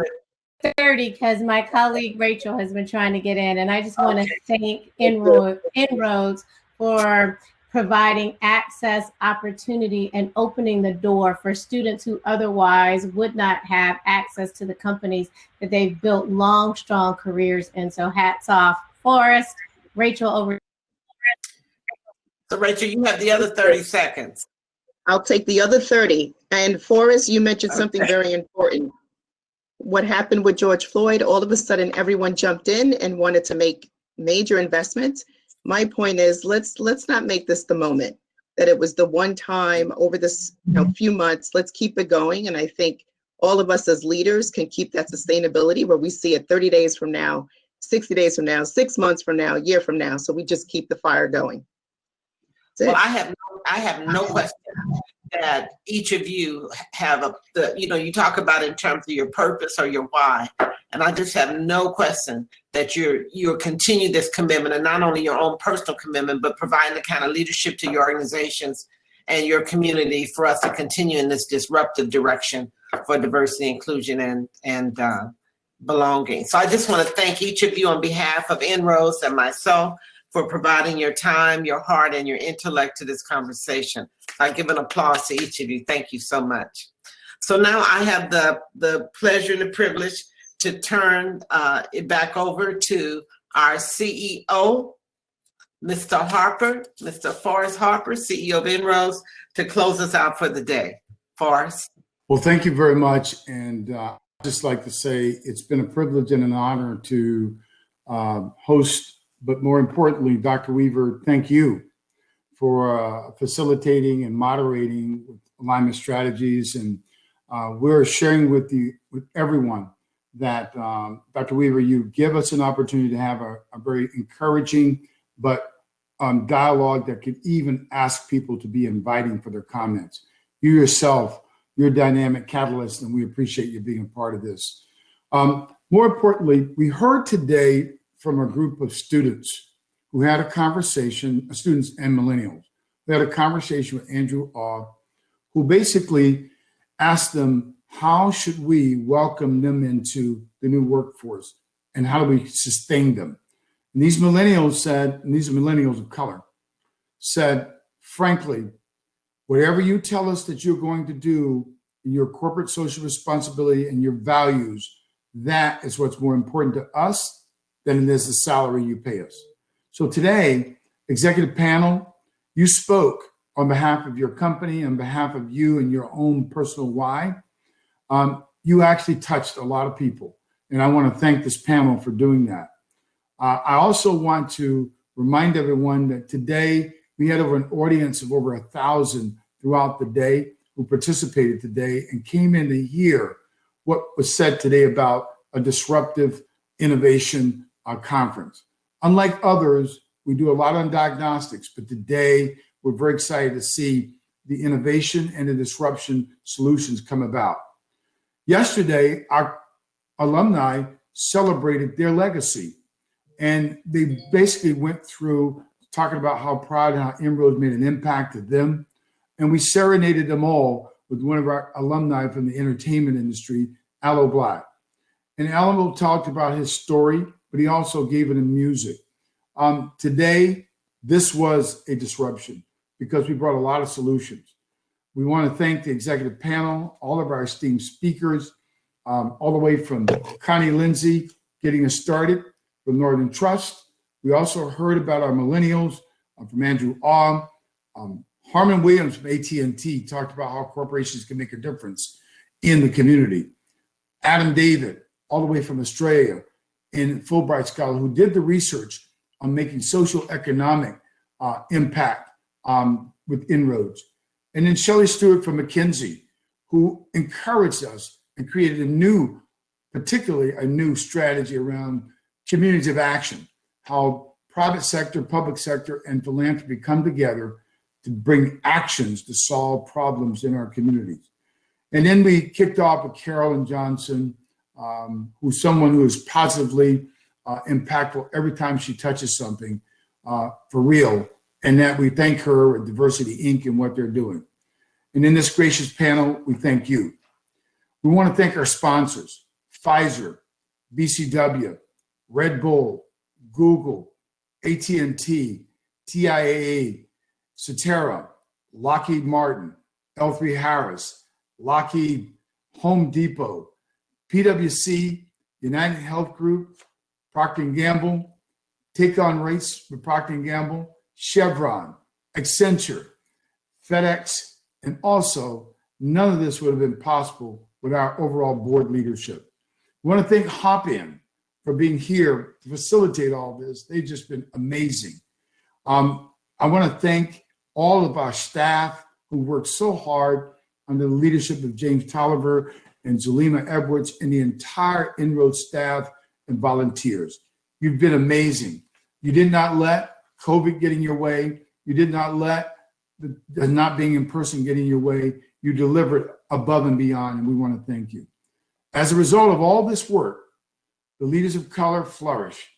[SPEAKER 1] that
[SPEAKER 4] 30, because my colleague Rachel has been trying to get in, and I just want to thank INROADS for providing access, opportunity, and opening the door for students who otherwise would not have access to the companies that they've built long, strong careers in. So hats off. Forrest, Rachel, over.
[SPEAKER 1] So Rachel, you have the other 30 seconds.
[SPEAKER 8] I'll take the other 30. And Forrest, you mentioned something very important. What happened with George Floyd, all of a sudden everyone jumped in and wanted to make major investments. My point is, let's not make this the moment, that it was the one time over this few months. Let's keep it going. And I think all of us as leaders can keep that sustainability where we see it 30 days from now, 60 days from now, 6 months from now, a year from now. So we just keep the fire going.
[SPEAKER 1] Well, I have no question that each of you have you talk about in terms of your purpose or your why. And I just have no question that you'll continue this commitment, and not only your own personal commitment, but providing the kind of leadership to your organizations and your community for us to continue in this disruptive direction for diversity, inclusion, and belonging. So I just want to thank each of you on behalf of INROADS and myself for providing your time, your heart, and your intellect to this conversation. I give an applause to each of you. Thank you so much. So now I have the pleasure and the privilege to turn it back over to our CEO, Mr. Harper, Mr. Forrest Harper, CEO of INROADS, to close us out for the day. Forrest.
[SPEAKER 5] Well, thank you very much. And I'd just like to say it's been a privilege and an honor to host, but more importantly, Dr. Weaver, thank you for facilitating and moderating alignment strategies. And we're sharing with everyone that Dr. Weaver, you give us an opportunity to have a very encouraging but dialogue that could even ask people to be inviting for their comments. You yourself, you're a dynamic catalyst, and we appreciate you being a part of this. More importantly, we heard today from a group of students who had a conversation, students and millennials, who had a conversation with Andrew Awe, who basically asked them, how should we welcome them into the new workforce and how do we sustain them? And these millennials said, and these are millennials of color, said, frankly, whatever you tell us that you're going to do in your corporate social responsibility and your values, that is what's more important to us than it is the salary you pay us. So today, executive panel, you spoke on behalf of your company, on behalf of you and your own personal why. You actually touched a lot of people, and I want to thank this panel for doing that. I also want to remind everyone that today we had over an audience of over 1,000 throughout the day who participated today and came in to hear what was said today about a disruptive innovation conference. Unlike others, we do a lot on diagnostics, but today we're very excited to see the innovation and the disruption solutions come about. Yesterday, our alumni celebrated their legacy, and they basically went through talking about how proud and how INROADS made an impact to them. And we serenaded them all with one of our alumni from the entertainment industry, Aloe Black. And Aloe talked about his story, but he also gave it in music. Today, this was a disruption because we brought a lot of solutions. We want to thank the executive panel, all of our esteemed speakers, all the way from Connie Lindsay getting us started from Northern Trust. We also heard about our millennials from Andrew Awe. Harmon Williams from AT&T talked about how corporations can make a difference in the community. Adam David, all the way from Australia, and Fulbright Scholar, who did the research on making social economic impact with INROADS. And then Shelley Stewart from McKinsey, who encouraged us and created particularly a new strategy around communities of action, how private sector, public sector, and philanthropy come together to bring actions to solve problems in our communities. And then we kicked off with Carolyn Johnson, who's someone who is positively impactful every time she touches something for real, and that we thank her at Diversity Inc. and what they're doing. And in this gracious panel, we thank you. We want to thank our sponsors, Pfizer, BCW, Red Bull, Google, AT&T, TIAA, Cetera, Lockheed Martin, L3 Harris, Lockheed, Home Depot, PwC, UnitedHealth Group, Procter & Gamble, Take On Race with Procter & Gamble, Chevron, Accenture, FedEx, and also none of this would have been possible with our overall board leadership. We want to thank Hop-In for being here to facilitate all this. They've just been amazing. I want to thank all of our staff who worked so hard under the leadership of James Tolliver and Zulema Edwards and the entire INROADS staff and volunteers. You've been amazing. You did not let COVID get in your way. You did not let the not being in person get in your way. You delivered above and beyond, and we want to thank you. As a result of all this work, the leaders of color flourish.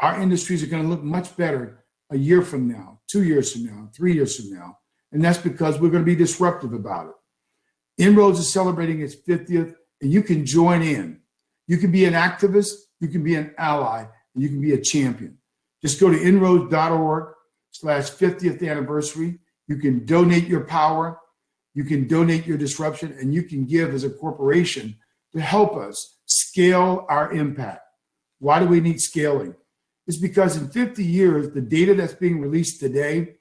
[SPEAKER 5] Our industries are going to look much better a year from now, 2 years from now, 3 years from now, and that's because we're going to be disruptive about it. INROADS is celebrating its 50th, and you can join in. You can be an activist, you can be an ally, and you can be a champion. Just go to inroads.org/50th anniversary. You can donate your power, you can donate your disruption, and you can give as a corporation to help us scale our impact. Why do we need scaling? It's because in 50 years, the data that's being released today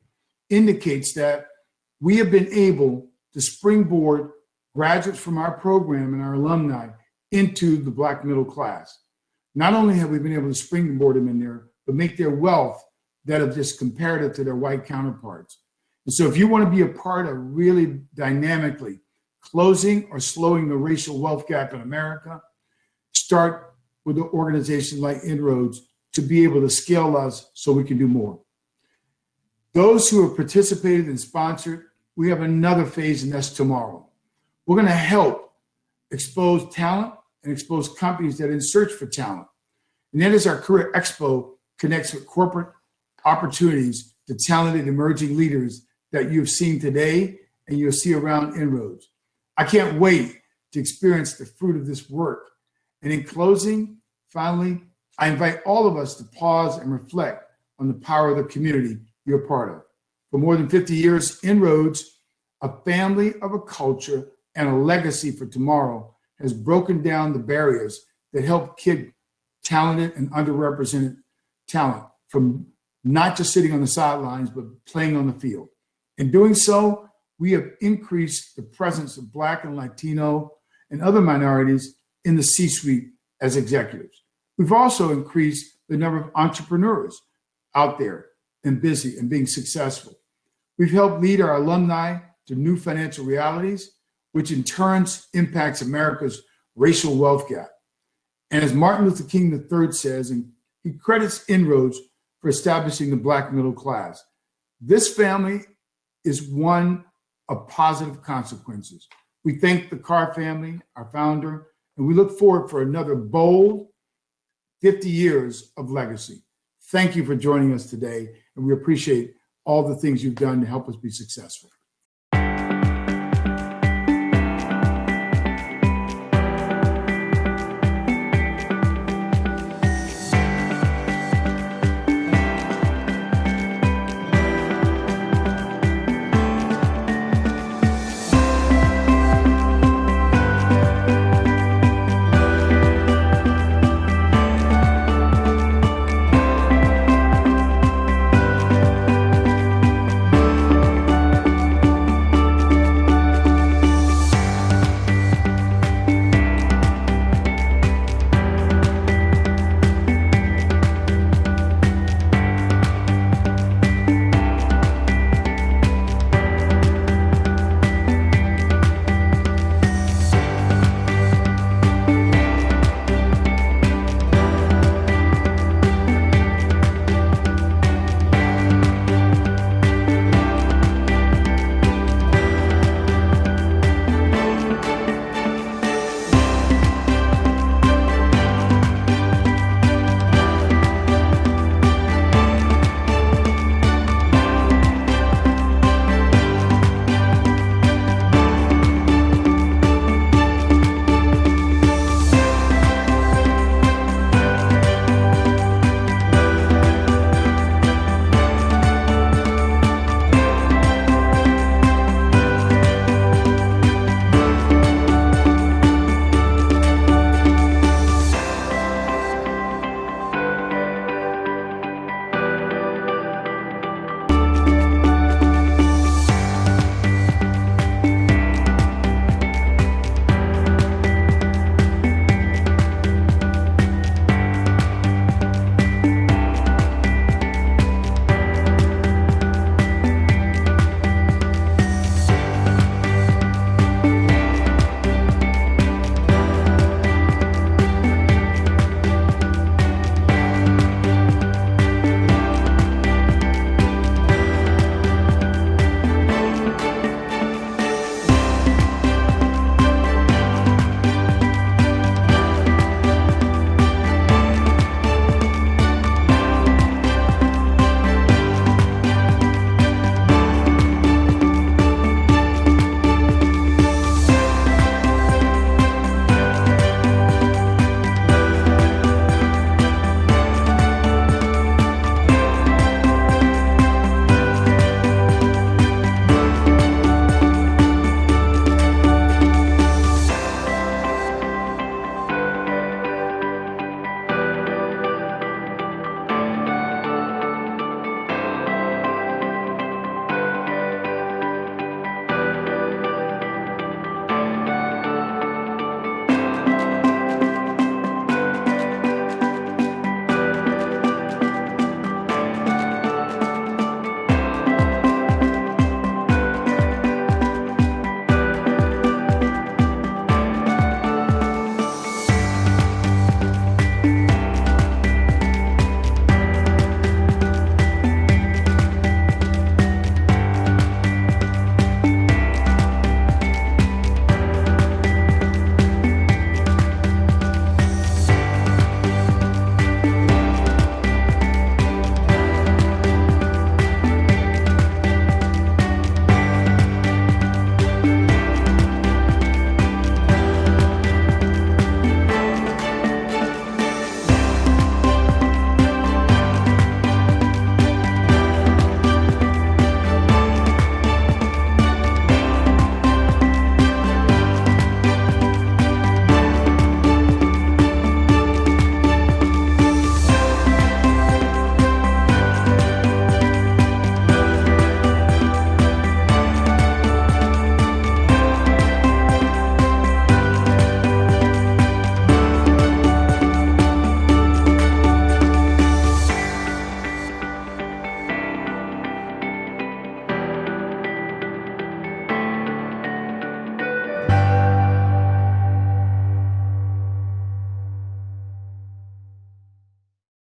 [SPEAKER 5] indicates that we have been able to springboard graduates from our program and our alumni into the Black middle class. Not only have we been able to springboard them in there, but make their wealth that of just comparative to their white counterparts. And so if you want to be a part of really dynamically closing or slowing the racial wealth gap in America, start with an organization like INROADS to be able to scale us so we can do more. Those who have participated and sponsored, we have another phase, and that's tomorrow. We're going to help expose talent and expose companies that are in search for talent. And that is our Career Expo connects with corporate opportunities to talented emerging leaders that you've seen today and you'll see around INROADS. I can't wait to experience the fruit of this work. And in closing, finally, I invite all of us to pause and reflect on the power of the community you're part of. For more than 50 years, INROADS, a family of a culture and a legacy for tomorrow, has broken down the barriers that help kid talented and underrepresented talent from not just sitting on the sidelines, but playing on the field. In doing so, we have increased the presence of Black and Latino and other minorities in the C-suite as executives. We've also increased the number of entrepreneurs out there and busy and being successful. We've helped lead our alumni to new financial realities, which in turn impacts America's racial wealth gap. And as Martin Luther King III says, and he credits INROADS for establishing the Black middle class, this family is one of positive consequences. We thank the Carr family, our founder, and we look forward for another bold 50 years of legacy. Thank you for joining us today, and we appreciate all the things you've done to help us be successful.